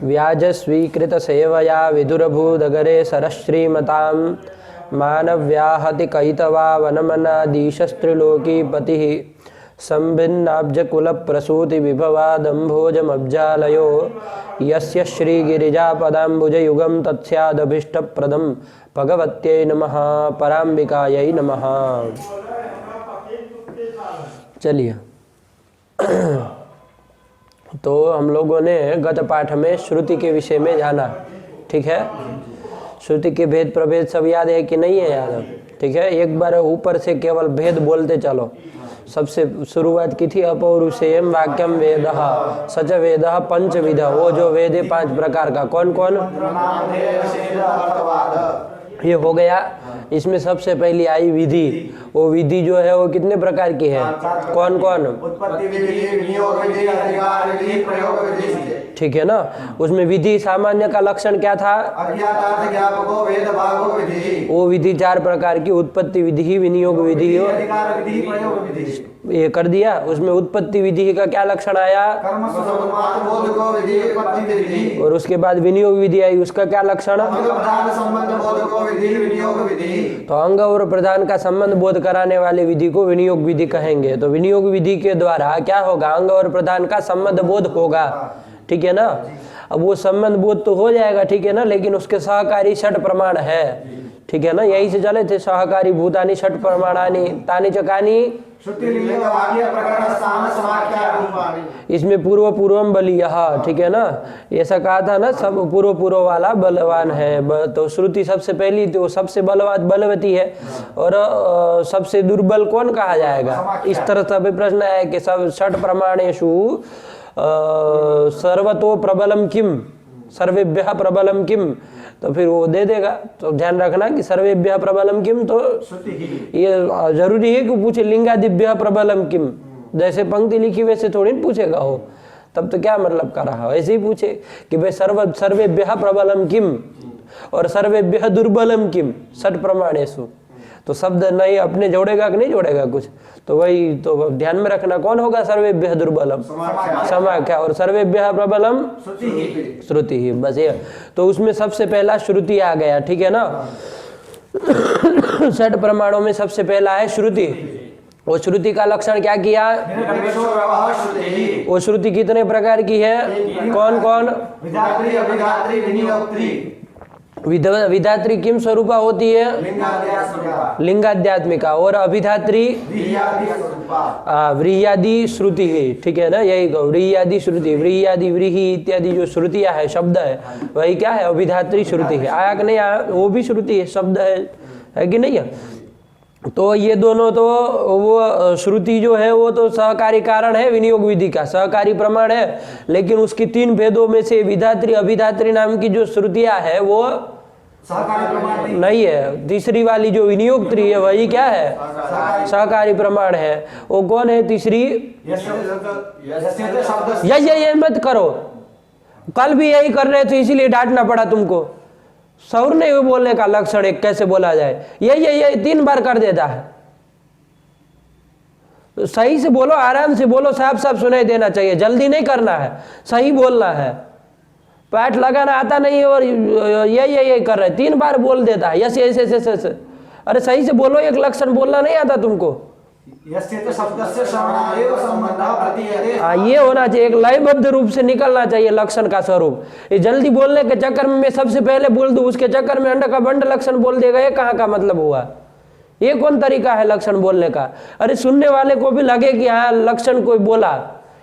व्याज स्वीकृत सेवया विदुरभूदगरे सरश्रीमतां मानव्याहति कैतवा वनमनादीशस्त्रिलोकीपतिः संभिन्नाब्जकुलप्रसूति विभवादम्भोजमब्जालयो यस्य श्रीगिरिजापदाम्बुजयुगं तत्स्यादभीष्टप्रदं भगवत्यै नमः पराम्बिकायै नमः। चलिए, तो हम लोगों ने गत पाठ में श्रुति के विषय में जाना, ठीक है। श्रुति के भेद प्रभेद सब याद है कि नहीं है याद? ठीक है, एक बार ऊपर से केवल भेद बोलते चलो। सबसे शुरुआत की थी अपौरुषेयम वाक्यम वेदः सच वेदः पंचविध, वो जो वेद है 5 प्रकार का, कौन कौन? ये हो गया। इसमें सबसे पहली आई विधि। वो विधि जो है वो कितने प्रकार की है? कौन कौन? उत्पत्ति विधि, विनियोग विधि, अधिकार विधि, प्रयोग विधि, ठीक है ना। उसमें विधि सामान्य का लक्षण क्या था? अज्ञातार्थ ज्ञापको वेद भागो विधि। वो विधि 4 प्रकार की, उत्पत्ति विधि, विनियोग विधि, अधिकार विधि, प्रयोग विधि, ये कर दिया। उसमें उत्पत्ति विधि का क्या लक्षण आया? और उसके बाद विनियोग विधि आई, उसका क्या लक्षण? तो अंग और प्रधान का संबंध बोध कराने वाले विधि को विनियोग विधि कहेंगे। तो विनियोग विधि के द्वारा क्या होगा? अंग और प्रधान का संबंध बोध होगा, ठीक है ना। अब वो संबंध बोध तो हो जाएगा, ठीक है ना, लेकिन उसके सहकारी 6 प्रमाण है, ठीक है ना। यही से चले थे, सहकारी भूतानि 6 प्रमाणानि तानि चकानि। इसमें पूर्व पूर्वम बलियः, ठीक है ना, ऐसा कहा था ना, सब पूर्व पूर्व वाला बलवान है। तो श्रुति सबसे पहली, तो सबसे बलवती है। और सबसे दुर्बल कौन कहा जाएगा? इस तरह से अभी प्रश्न है कि सब 6 प्रमाणेषु सर्वतो प्रबलम किम, सर्वेभ्यः प्रबलम किम, तो फिर वो दे देगा। तो ध्यान रखना कि सर्वेभ्यः प्रबलम किम, तो ये जरूरी है कि पूछे लिंगादिभ्यः प्रबलम किम। जैसे पंक्ति लिखी वैसे थोड़ी न पूछेगा हो, तब तो क्या मतलब कर रहा हो। ऐसे ही पूछे कि भाई सर्वेभ्यः प्रबलम किम और सर्वेभ्यः दुर्बलम किम 6 प्रमाणेषु। तो शब्द नहीं अपने जोड़ेगा कि नहीं जोड़ेगा कुछ, तो वही तो ध्यान में रखना। कौन होगा सर्वेभ्यः दुर्बलम? समाख्या। और सर्वेभ्यः प्रबलम श्रुति ही, बस ये। तो उसमें सबसे पहला श्रुति आ गया, ठीक है ना। 6 प्रमाणों में सबसे पहला है श्रुति। वो श्रुति का लक्षण क्या किया? वो श्रुति कितने प्रकार की है? कौन कौन? विधात्री किम स्वरूपा होती है? लिंगाध्यात्मिका। और अभिधात्री व्रीह्यादि श्रुति है, ठीक है ना। यही व्रीह्यादि श्रुति, व्रीह्यादि व्रीहि इत्यादि जो श्रुतियां है, शब्द है, वही क्या है? अभिधात्री श्रुति है। आया कि नहीं आया? वो भी श्रुति है, शब्द है कि नहीं है। तो ये दोनों तो वो श्रुति जो है वो तो सहकारी कारण है, विनियोग विधि का सहकारी प्रमाण है। लेकिन उसकी 3 भेदों में से विधात्री अभिधात्री नाम की जो श्रुतियां है वो नहीं है। तीसरी वाली जो विनियोगत्री है वही क्या है? सहकारी प्रमाण है। वो कौन है तीसरी? ये मत करो, कल भी यही कर रहे थे इसीलिए डांटना पड़ा तुमको। सौर ने बोलने का लक्षण एक कैसे बोला जाए, ये 3 बार कर देता है। तो सही से बोलो, आराम से बोलो, साफ साफ सुनाई देना चाहिए, जल्दी नहीं करना है, सही बोलना है। पाठ लगाना आता नहीं है और ये कर रहे, 3 बार बोल देता है, यस यस यस यस। अरे सही से बोलो, एक लक्षण बोलना नहीं आता तुमको। ये होना चाहिए, एक लयबद्ध रूप से निकलना चाहिए लक्षण का स्वरूप। ये जल्दी बोलने के चक्कर में मैं सबसे पहले बोल दूं, उसके चक्कर में अंड का बंड लक्षण बोल देगा, ये कहाँ का मतलब हुआ? ये कौन तरीका है लक्षण बोलने का? अरे सुनने वाले को भी लगे कि हाँ लक्षण कोई बोला,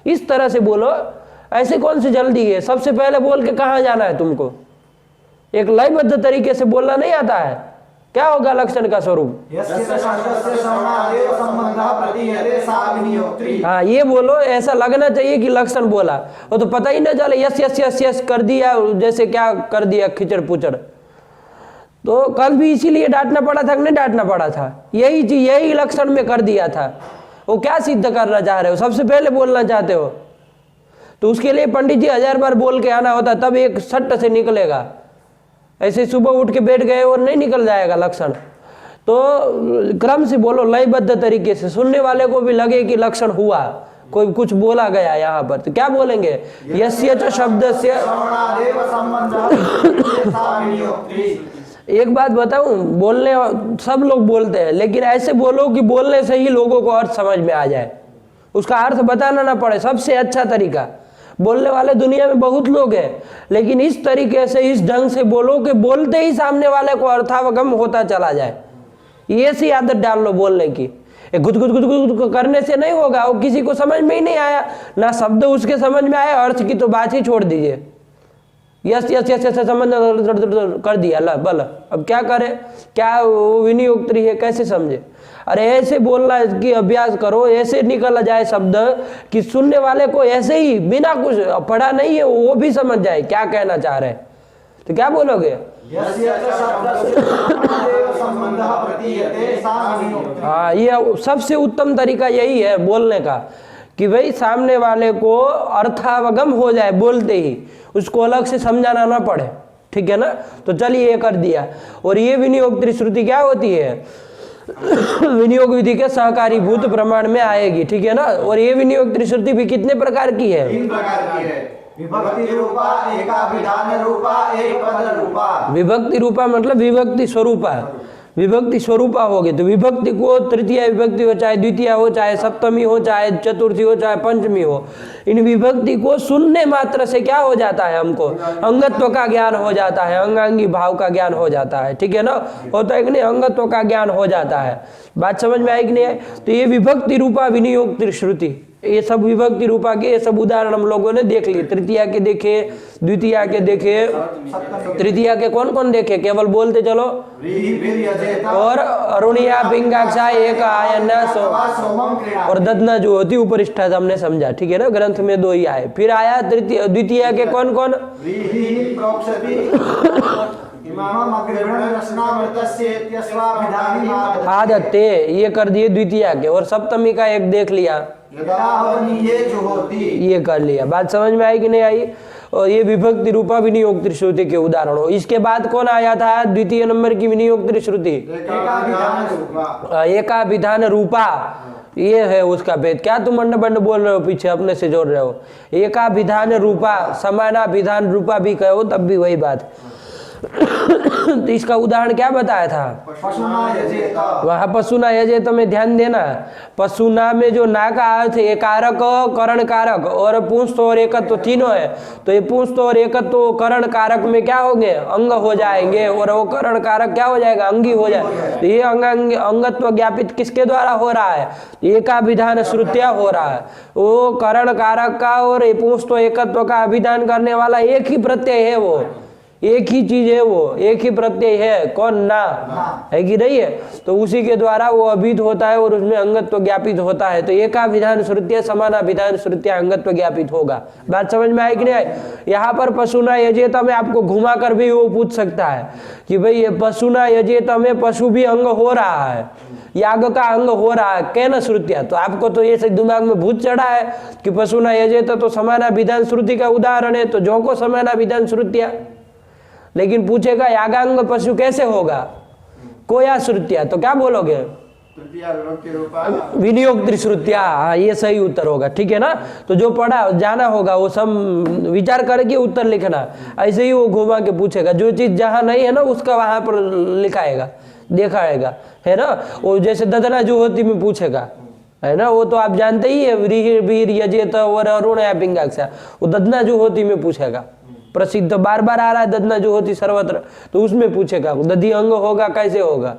इस तरह से बोलो। ऐसे कौन सी जल्दी है? सबसे पहले बोल के कहाँ जाना है तुमको? एक लयबद्ध तरीके से बोलना नहीं आता है, क्या होगा लक्षण का स्वरूप? हाँ ये बोलो, ऐसा लगना चाहिए कि लक्षण बोला, वो तो पता ही ना चले, यस यस यस यस कर दिया, जैसे क्या कर दिया खिचड़ पुचड़। तो कल भी इसीलिए डांटना पड़ा था कि नहीं डांटना पड़ा था? यही चीज यही लक्षण में कर दिया था। वो क्या सिद्ध करना चाह रहे हो? सबसे पहले बोलना चाहते हो तो उसके लिए पंडित जी 1000 बार बोल के आना होता, तब एक सट्ट से निकलेगा। ऐसे सुबह उठ के बैठ गए और नहीं निकल जाएगा लक्षण। तो क्रम से बोलो, लयबद्ध तरीके से, सुनने वाले को भी लगे कि लक्षण हुआ, कोई कुछ बोला गया यहाँ पर, तो क्या बोलेंगे? यस्य च शब्दस्य। एक बात बताऊं, बोलने सब लोग बोलते हैं, लेकिन ऐसे बोलो कि बोलने से ही लोगों को अर्थ समझ में आ जाए, उसका अर्थ बताना ना पड़े। सबसे अच्छा तरीका, बोलने वाले दुनिया में बहुत लोग हैं, लेकिन इस तरीके से, इस ढंग से बोलो कि बोलते ही सामने वाले को अर्थावगम होता चला जाए। ये सी आदत डाल लो बोलने की। गुद गुद गुद गुद करने से नहीं होगा, वो किसी को समझ में ही नहीं आया, ना शब्द उसके समझ में आया, अर्थ की तो बात ही छोड़ दीजिए। यस यस यस यस समझ कर दिया, ला बल, अब क्या करे? क्या वो विनियोक्त्री है, कैसे समझे? अरे ऐसे बोलना की अभ्यास करो, ऐसे निकल जाए शब्द कि सुनने वाले को ऐसे ही बिना कुछ पढ़ा नहीं है वो भी समझ जाए क्या कहना चाह रहे हैं। तो क्या बोलोगे? हाँ, ये सबसे उत्तम तरीका यही है बोलने का कि भाई सामने वाले को अर्थावगम हो जाए, बोलते ही उसको अलग से समझाना ना पड़े। ठीक है ना? तो चलिए ये कर दिया। और ये विनियोक्त्री श्रुति क्या होती है? विनियोग विधि के सहकारी भूत प्रमाण में आएगी। ठीक है ना? और ये विनियोक्त्री श्रुति भी कितने प्रकार की है? 3 प्रकार की है। विभक्ति रूपा, एकाभिधान रूपा, एक पद रूपा। विभक्ति रूपा मतलब विभक्ति स्वरूपा। विभक्ति स्वरूपा होगी तो विभक्ति को तृतीय विभक्ति हो, चाहे द्वितीय हो, चाहे सप्तमी हो, चाहे चतुर्थी हो, चाहे पंचमी हो, इन विभक्ति को सुनने मात्र से क्या हो जाता है? हमको अंगत्व का ज्ञान हो जाता है, अंगांगी भाव का ज्ञान हो जाता है। ठीक है ना? होता है कि नहीं? अंगत्व का ज्ञान हो जाता है। बात समझ में आई कि नहीं आई? तो ये विभक्ति रूपा विनियोक्त्री श्रुति, ये सब विभक्ति रूपा के ये सब उदाहरण हम लोगों ने देख लिए। तृतीया के देखे, द्वितीया के देखे, तृतीया के कौन कौन देखे? केवल बोलते चलो। और अरुणिया पिंगाक्षा एक आयन्ना और ददना जो होती उपरिष्ठा हमने समझा। ठीक है ना? ग्रंथ में 2 ही आए। फिर आया तृतीय, द्वितीया के कौन कौन? आदत्ते, ये कर दिए द्वितीया के। और सप्तमी का एक देख लिया, ये कर लिया। बात समझ में आई कि नहीं आई? और ये विभक्ति रूपा विनियोक्त्री श्रुति के उदाहरण हो। इसके बाद कौन आया था द्वितीय नंबर की विनियोक्त्री श्रुति? एकाभिधान रूपा। ये है उसका भेद। क्या तुम मंड बंड बोल रहे हो, पीछे अपने से जोड़ रहे हो? एकाभिधान रूपा, समानाभिधान रूपा भी कहो तब भी वही बात। तो इसका उदाहरण क्या बताया था? वहां पशुना यजेत में ध्यान देना। पशुना में जो ना का अर्थ है कारक, करण कारक और पुंस्त और एकत्व तीनों है। तो ये पुंस्त और एकत्व करण कारक में क्या होंगे? अंग हो जाएंगे। और वो करण कारक क्या हो जाएगा? अंगी हो जाएगा। तो ये अंगत्व ज्ञापित किसके द्वारा हो रहा है? एकाभिधान श्रुत्या हो रहा है। वो करण कारक का और पुंस्त एकत्व का अभिधान करने वाला एक ही प्रत्यय है, वो एक ही चीज है, वो एक ही प्रत्यय है। कौन? ना है कि नहीं है? तो उसी के द्वारा वो अभिध होता है और उसमें अंगत्व ज्ञापित होता है। तो एकाभिधान श्रुत्या समानाभिधान श्रुत्या अंगत्व ज्ञापित होगा। बात समझ में आई कि नहीं आई? यहाँ पर पशुना यजेत में आपको घुमा कर भी वो पूछ सकता है कि भाई ये पशुना यजेत में पशु भी अंग हो रहा है, याग का अंग हो रहा है, केन श्रुत्या। तो आपको तो ये दिमाग में भूत चढ़ा है कि पशुना यजेत तो समानाभिधान श्रुति का उदाहरण है, तो जो को समानाभिधान श्रुत्या। लेकिन पूछेगा यागांग पशु कैसे होगा? कोया श्रुत्या। तो क्या बोलोगे? विनियोक्त्री श्रुत्या। हाँ, ये सही उत्तर होगा। ठीक है ना? तो जो पढ़ा जाना होगा वो सब विचार करके उत्तर लिखना। ऐसे ही वो घुमा के पूछेगा, जो चीज जहाँ नहीं है ना उसका वहां पर लिखाएगा, दिखाएगा, है ना? वो जैसे ददना जो होती में पूछेगा, है ना? वो तो आप जानते ही है, वीर यजेत और अरुण या पिंगाक्षा। वो ददना जो होती में पूछेगा, प्रसिद्ध बार बार आ रहा है ददना जो होती सर्वत्र। तो उसमें पूछेगा दधी अंग होगा कैसे होगा?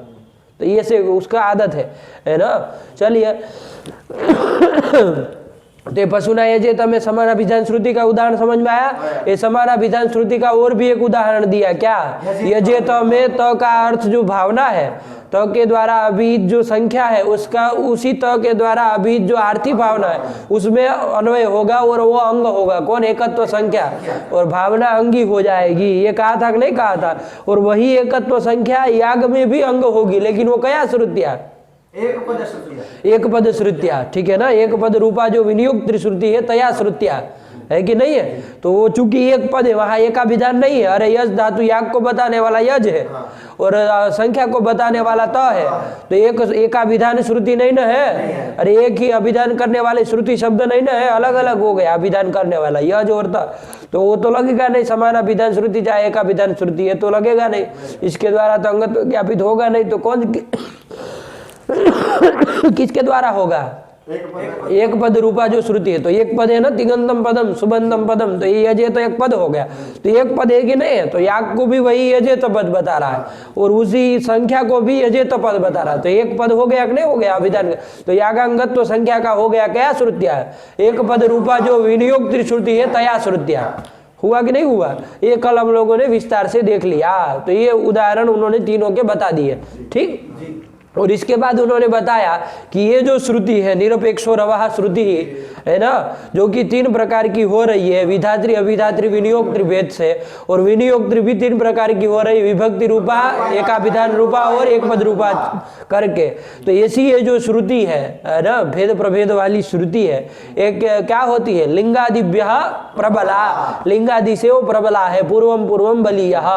तो ये से उसका आदत है ना? चलिए तो पशुना यजेत में समानाभिधान श्रुति का उदाहरण समझ में आया। ये समानाभिधान श्रुति का और भी एक उदाहरण दिया। क्या? यजेत में त का अर्थ जो भावना है, त के द्वारा अभिहित जो संख्या है उसका उसी त के द्वारा अभिहित जो आर्थिक भावना है उसमें अन्वय होगा और वो अंग होगा। कौन? एकत्व संख्या। और भावना अंगी हो जाएगी। ये कहा था कि नहीं कहा था? और वही एकत्व संख्या याग में भी अंग होगी, लेकिन वो क्या श्रुतिया? एक पद श्रुतिया। ठीक है ना? एक पद रूपा जो विनियोक्त्री श्रुति है तया श्रुतिया। है कि नहीं है? तो वो चूंकि एक पद है, वहां एकाभिधान नहीं है। अरे यज धातु याग को बताने वाला यज है और संख्या को बताने वाला त है, तो एक एकाभिधान श्रुति नहीं ना है। अरे एक ही अभिधान करने वाले श्रुति शब्द नहीं ना है, अलग अलग हो गया अभिधान करने वाला यज और त, तो वो तो लगेगा नहीं। समान अभिधान श्रुति चाहे एकाभिधान श्रुति है तो लगेगा नहीं, इसके द्वारा तो अंगत ज्ञापित होगा नहीं। तो कौन किसके द्वारा होगा? एक पद रूपा जो श्रुति है। तो एक पद है ना, तिगंतम पदम सुबंतम पदम, तो ये यजे तो एक पद हो गया। तो एक पद है कि नहीं है? तो याग को भी वही यजे तो पद बता रहा है और उसी संख्या को भी यजे तो पद बता रहा है। तो एक पद हो गया कि नहीं हो गया अभिधान का? तो यागांगत तो संख्या का हो गया क्या श्रुतिया? एक पद रूपा जो विनियोग त्रिश्रुति है तया श्रुतिया। हुआ कि नहीं हुआ? ये कल हम लोगों ने विस्तार से देख लिया। तो ये उदाहरण उन्होंने तीनों के बता दिए, ठीक। और इसके बाद उन्होंने बताया कि ये जो श्रुति है निरपेक्षोरवः श्रुति है ना, जो कि तीन प्रकार की हो रही है, विधात्री अभिधात्री विनियोग त्रिभेद से, और विनियोग त्रि भी तीन प्रकार की हो रही, विभक्ति रूपा, एकाभिधान रूपा और एक पद रूपा करके। तो ऐसी ये जो श्रुति है ना, भेद प्रभेद वाली श्रुति है, एक क्या होती है? लिंगादिभ्यः प्रबला, लिंगादि से वो प्रबला है, पूर्वम पूर्वम बलीयः,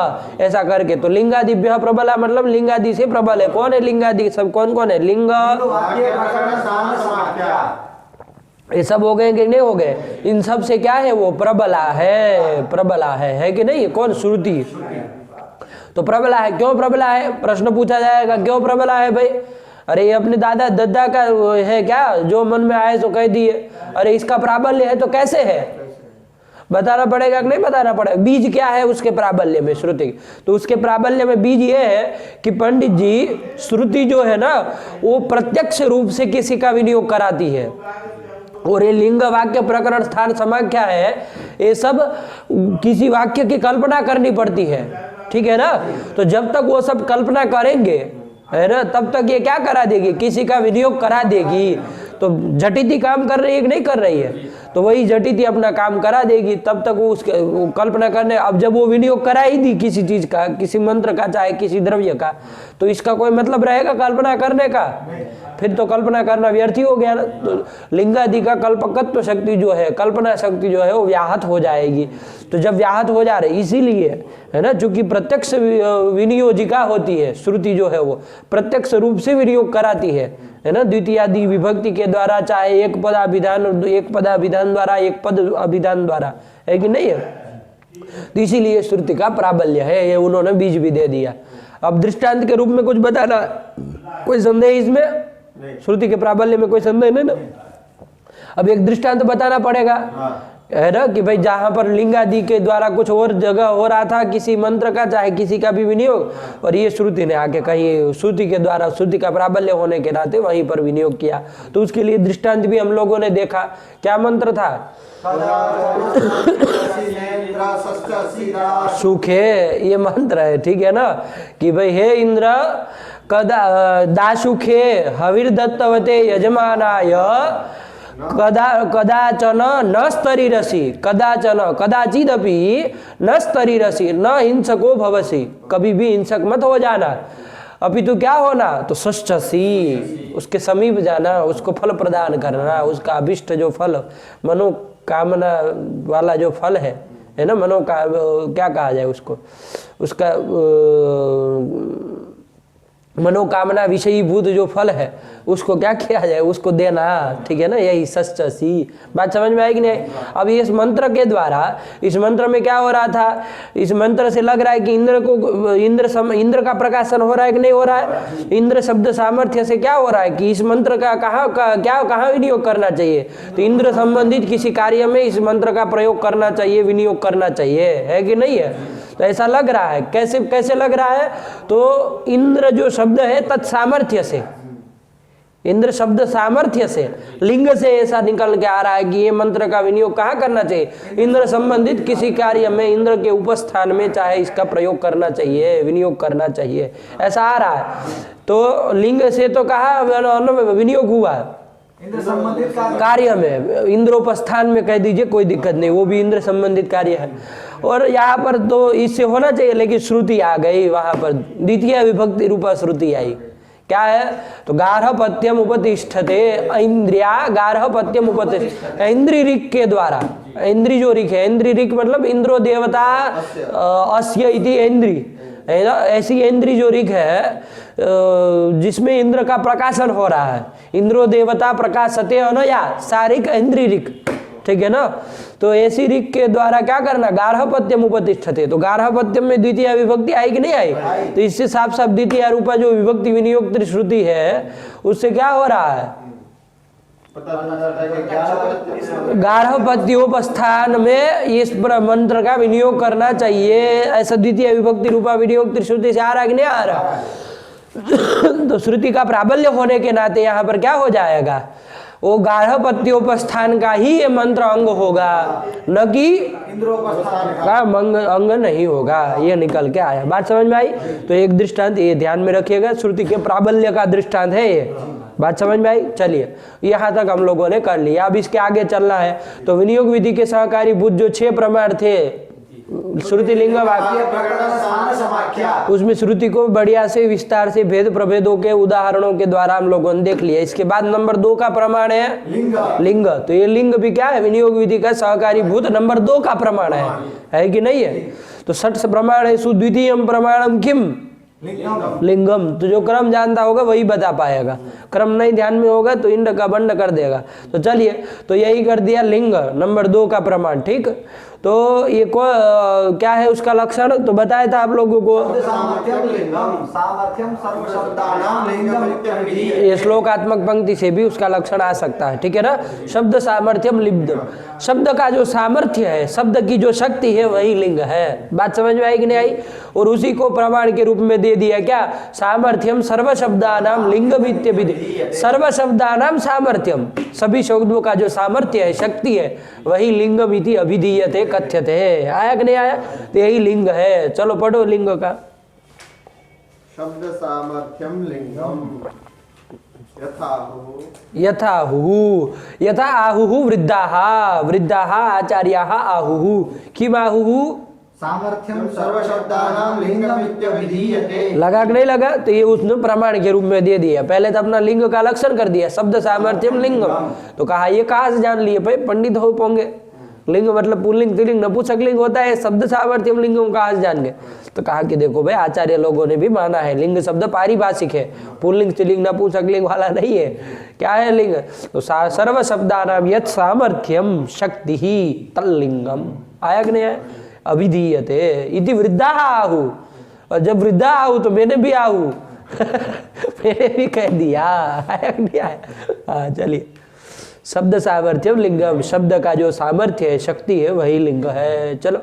ऐसा करके। तो लिंगादिभ्यः प्रबला मतलब लिंगादि से प्रबल है। कौन है लिंगादि? सब कौन कौन है? लिंग, ये सब हो गए कि नहीं हो गए? इन सब से क्या है? वो प्रबला है, प्रबला है कि नहीं? कौन? श्रुति। तो प्रबला है, क्यों प्रबला है? प्रश्न पूछा जाएगा, क्यों प्रबला है भाई? अरे ये अपने दादा दद्दा का है क्या, जो मन में आए तो कह दिए? अरे इसका प्राबल्य है तो कैसे है? बताना पड़ेगा कि नहीं बताना पड़ेगा? बीज क्या है उसके प्राबल्य में श्रुति? तो उसके प्राबल्य में बीज ये है कि पंडित जी श्रुति जो है ना, वो प्रत्यक्ष रूप से किसी का विनियोग कराती है। और ये लिंग, वाक्य, प्रकरण, स्थान, समाख्या है, ये सब किसी वाक्य की कल्पना करनी पड़ती है, ठीक है ना। तो जब तक वो सब कल्पना करेंगे है ना, तब तक ये क्या करा देगी? किसी का विनियोग करा देगी। तो जटिति काम कर रही है कि नहीं कर रही है? तो वही जटिति अपना काम करा देगी, तब तक वो उसके कल्पना करने। अब जब वो विनियोग करा ही दी किसी चीज का, किसी मंत्र का, चाहे किसी द्रव्य का, तो इसका कोई मतलब रहेगा कल्पना करने का? फिर तो कल्पना करना व्यर्थ ही हो गया ना। तो लिंगादि का कल्पकत्व शक्ति जो है, कल्पना शक्ति जो है, वो व्याहत हो जाएगी। तो जब व्याहत हो जा रही, इसीलिए है ना, चूंकि प्रत्यक्ष विनियोजिका होती है श्रुति जो है, वो प्रत्यक्ष रूप से विनियोग कराती है ना, द्वितीयादि विभक्ति के द्वारा, चाहे एक पदाभिधान, एक पदाभिधान द्वारा, एक पद अभिधान द्वारा, है कि नहीं है? तो इसीलिए श्रुति का प्राबल्य है, ये उन्होंने बीज भी दे दिया। अब दृष्टांत के रूप में कुछ बताना, कोई संदेह इसमें? श्रुति के प्राबल्य में कोई संदेह नहीं ना। अब एक दृष्टांत बताना पड़ेगा, है ना, कि भाई जहां पर लिंगादि के द्वारा कुछ और जगह हो रहा था किसी मंत्र का, चाहे किसी का भी विनियोग, और ये श्रुति ने आके कहीं श्रुति के द्वारा, श्रुति का प्राबल्य होने के नाते वहीं पर विनियोग किया। तो उसके लिए दृष्टांत भी हम लोगों ने देखा। क्या मंत्र था? सुखे, ये मंत्र है, ठीक है ना, कि भाई हे इंद्र कदा दाशुखे हविर्दत्तवते यजमानाय कदाचन न स्तरीरसि, कदाचन कदाचिदपि न स्तरीरसि न हिंसको भवसि, कभी भी हिंसक मत हो जाना। अभी तो क्या होना? तो सष्टसी, उसके समीप जाना, उसको फल प्रदान करना, उसका अभिष्ट जो फल, मनोकामना वाला जो फल है ना, क्या कहा जाए उसको, उसका मनोकामना विषयीभूत जो फल है उसको क्या किया जाए? उसको देना, ठीक है ना। यही सष्टसी, बात समझ में आएगी नहीं? अब इस मंत्र के द्वारा, इस मंत्र में क्या हो रहा था? इस मंत्र से लग रहा है कि इंद्र का प्रकाशन हो रहा है कि नहीं हो रहा है? इंद्र शब्द सामर्थ्य से क्या हो रहा है कि इस मंत्र का कहाँ विनियोग करना चाहिए? तो इंद्र संबंधित किसी कार्य में इस मंत्र का प्रयोग करना चाहिए, विनियोग करना चाहिए, है कि नहीं है? तो ऐसा लग रहा है। कैसे लग रहा है? तो इंद्र जो शब्द है तत्सामर्थ्य से, इंद्र शब्द सामर्थ्य से, लिंग से ऐसा निकल के आ रहा है कि ये मंत्र का विनियोग कहाँ करना चाहिए? इंद्र संबंधित किसी कार्य में, इंद्र के उपस्थान में, चाहे इसका प्रयोग करना चाहिए, विनियोग करना चाहिए, ऐसा आ रहा है। तो लिंग से तो कहा विनियोग हुआ, इंद्र संबंधित कार्य में, इंद्रोपस्थान में कह दीजिए, कोई दिक्कत नहीं, वो भी इंद्र संबंधित कार्य है। और यहाँ पर तो इससे होना चाहिए, लेकिन श्रुति आ गई, वहां पर द्वितीय विभक्ति रूपा श्रुति आई। क्या है? तो गार्हपत्यम उपतिष्ठते, इंद्रिया गार्हपत्यम उपतिष्ठते, इंद्री ऋक के द्वारा, इंद्री जो ऋक है, इंद्री ऋक मतलब इंद्रो देवता अस्य इति इंद्री, है ना? ऐसी इंद्री जो ऋक है जिसमें इंद्र का प्रकाशन हो रहा है, इंद्रो देवता प्रकाशते अनया सारिक इंद्री ऋक, ठीक है ना? तो ऐसी ऋक के द्वारा क्या करना? गार्हपत्यम उपतिष्ठते, तो गार्हपत्यम में द्वितीय विभक्ति आई कि नहीं आई? तो इससे साफ साफ द्वितीय रूपा जो विभक्ति विनियोक्तृ श्रुति है उससे क्या हो रहा है? गार्हपत्योपस्थान में इस मंत्र का विनियोग करना चाहिए, ऐसा द्वितीय विभक्ति रूपा विनियोक्तृ श्रुति से आ रहा कि नहीं आ रहा? तो श्रुति का प्राबल्य होने के नाते यहाँ पर क्या हो जाएगा? वो गार्हपत्योपस्थान का ही ये मंत्र अंग होगा, न कि इंद्रोपस्थान का अंग नहीं होगा। ये निकल के आया, बात समझ में आई? तो एक दृष्टांत ये ध्यान में रखिएगा, श्रुति के प्राबल्य का दृष्टांत है ये, बात समझ में आई? चलिए यहाँ तक हम लोगों ने कर लिया, अब इसके आगे चलना है। तो विनियोग विधि के सहकारी भूत जो 6 प्रमाण थे श्रुति लिंग वाक्य, उसमें श्रुति को बढ़िया से विस्तार से भेद प्रभेदों के उदाहरणों के द्वारा हम लोगों ने देख लिया। इसके बाद नंबर 2 का प्रमाण है लिंग। तो ये लिंग भी क्या है? विनियोग विधि का सहकारी भूत नंबर 2 का प्रमाण है कि नहीं है? तो 6 प्रमाण है, सुद्वितीयम प्रमाणम किम? लिंगम। तो जो क्रम जानता होगा वही बता पाएगा, क्रम नहीं ध्यान में होगा तो इंड का बंड कर देगा। तो चलिए, तो यही कर दिया लिंग नंबर 2 का प्रमाण, ठीक। तो ये क्या है उसका लक्षण? तो बताया था आप लोगों को, ये श्लोकात्मक पंक्ति से भी उसका लक्षण आ सकता है, ठीक है ना। शब्द सामर्थ्यम लिब्धम, शब्द का जो सामर्थ्य है, शब्द की जो शक्ति है वही लिंग है। बात समझ में आई कि नहीं आई? और उसी को प्रमाण के रूप में दे दिया क्या? सामर्थ्यम सर्व शब्दानाम लिंगमित्य विधि, सर्व शब्दानाम सामर्थ्यम, सभी शब्दों का जो सामर्थ्य है, शक्ति है, वही लिंगमिति अभिधीयते कथ्यते। आया कि नहीं आया? तो यही लिंग है। चलो पढ़ो लिंग का। शब्द सामर्थ्यम लिंगम यथा आहुः वृद्धाः आचार्याः आहुः। किम आहुः? सामर्थ्यम सर्व शब्दानाम लिंगमित्यभिधीयते। लगा कि नहीं लगा? तो ये उसने प्रमाण के रूप में दे दिया। पहले तो अपना लिंग का लक्षण कर दिया, शब्द सामर्थ्यम लिंगम। तो कहा ये कहाँ से जान लिए भाई? पंडित हो पोंगे। लिंग मतलब पुल्लिंग स्त्रीलिंग नपुंसक लिंग होता है, शब्द सामर्थ्यम लिंगम कहाँ से जान गए? तो कहा कि देखो भाई, आचार्य लोगों ने भी माना है लिंग शब्द पारिभाषिक है, पुल्लिंग स्त्रीलिंग नपुंसक लिंग वाला नहीं है। क्या है लिंग? तो सर्व शब्दानाम यत् सामर्थ्यम शक्ति ही तल्लिंगम। आया कि नहीं आया? अभिधीयते इति वृद्धा आहु। और जब वृद्धा आहु तो मैंने भी आहु मैंने भी कह दिया। आया कि नहीं आया? हाँ चलिए, शब्द सामर्थ्यम लिंगम, शब्द का जो सामर्थ्य है, शक्ति है, वही लिंग है। चलो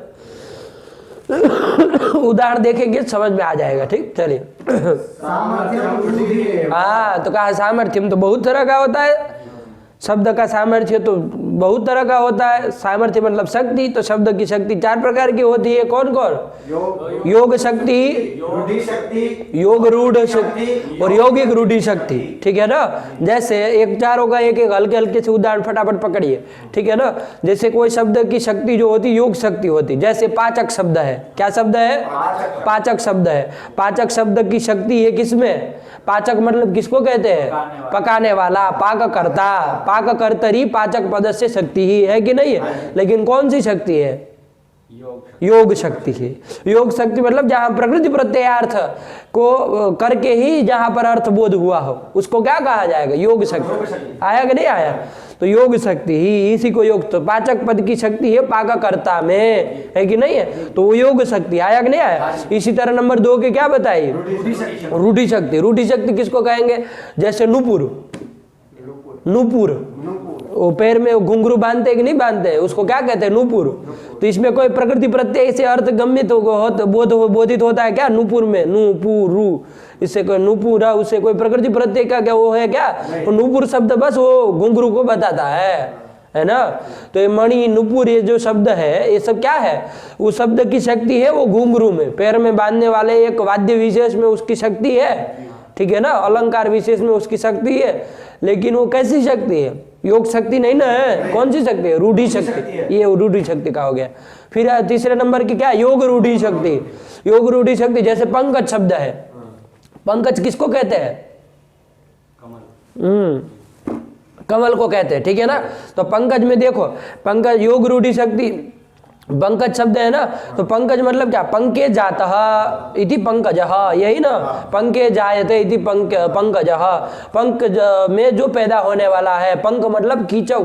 उदाहरण देखेंगे समझ में आ जाएगा, ठीक। चलिए हाँ, तो कहा सामर्थ्यम तो बहुत तरह का होता है, शब्द का सामर्थ्य तो बहुत तरह का होता है। सामर्थ्य मतलब शक्ति, तो शब्द की शक्ति 4 प्रकार की होती है। कौन कौन? योग शक्ति, योग रूढ़ शक्ति और यौगिक रूढ़ि शक्ति, ठीक है ना। जैसे एक 4 होगा, एक हल्के हल्के से उदाहरण फटाफट पकड़िए, ठीक है ना। जैसे कोई शब्द की शक्ति जो होती योग शक्ति होती, जैसे पाचक शब्द है। क्या शब्द है? पाचक शब्द है। पाचक शब्द की शक्ति है किसमें? पाचक मतलब किसको कहते हैं? पकाने वाला, पाक करता, पाक कर्तरी पाचक पद से शक्ति ही है कि नहीं है? लेकिन कौन सी शक्ति है? योग शक्ति है। योग शक्ति मतलब जहां प्रकृति प्रत्ययार्थ को करके ही जहां पर अर्थ बोध हुआ हो, उसको क्या कहा जाएगा? योग शक्ति। आया कि नहीं आया? तो योग शक्ति ही, इसी को योग, तो पाचक पद की शक्ति है पाककर्ता में, है कि नहीं है? तो वो योग शक्ति। आया कि नहीं आया? इसी तरह नंबर 2 के क्या बताइए? रूढ़ि शक्ति। रूढ़ि शक्ति किसको कहेंगे? जैसे नुपुर, नूपुर, वो पैर में घुंघरू बांधते कि नहीं बांधते, उसको क्या कहते हैं? नूपुर। तो इसमें कोई प्रकृति प्रत्यय से अर्थ गम्यत बोधित होता है क्या? नूपुर में नूपुरु, इससे कोई नूपुर, उससे कोई प्रकृति प्रत्यय का क्या वो है क्या? वो नूपुर शब्द बस वो घुंघरू को बताता है ना। तो ये मणि, नूपुर, ये जो शब्द है, ये सब क्या है? वो शब्द की शक्ति है वो घुंघरू में, पैर में बांधने वाले एक वाद्य विशेष में उसकी शक्ति है, ठीक है ना। अलंकार विशेष में उसकी शक्ति है, लेकिन वो कैसी शक्ति है? योग शक्ति नहीं ना है। कौन सी शक्ति है? रूढ़ि शक्ति। ये रूढ़ि शक्ति का हो गया। फिर तीसरे नंबर की क्या? योग रूढ़ि शक्ति। योग रूढ़ि शक्ति जैसे पंकज शब्द है। पंकज किसको कहते हैं? कमल को कहते हैं, ठीक है ना। तो पंकज में देखो, पंकज योग रूढ़ि शक्ति, पंकज शब्द है ना, तो पंकज मतलब क्या, पंके जातः इति पंकजः, यही ना, पंके जायते इति पंकजः, पंकज में जो पैदा होने वाला है, पंक मतलब कीचड़,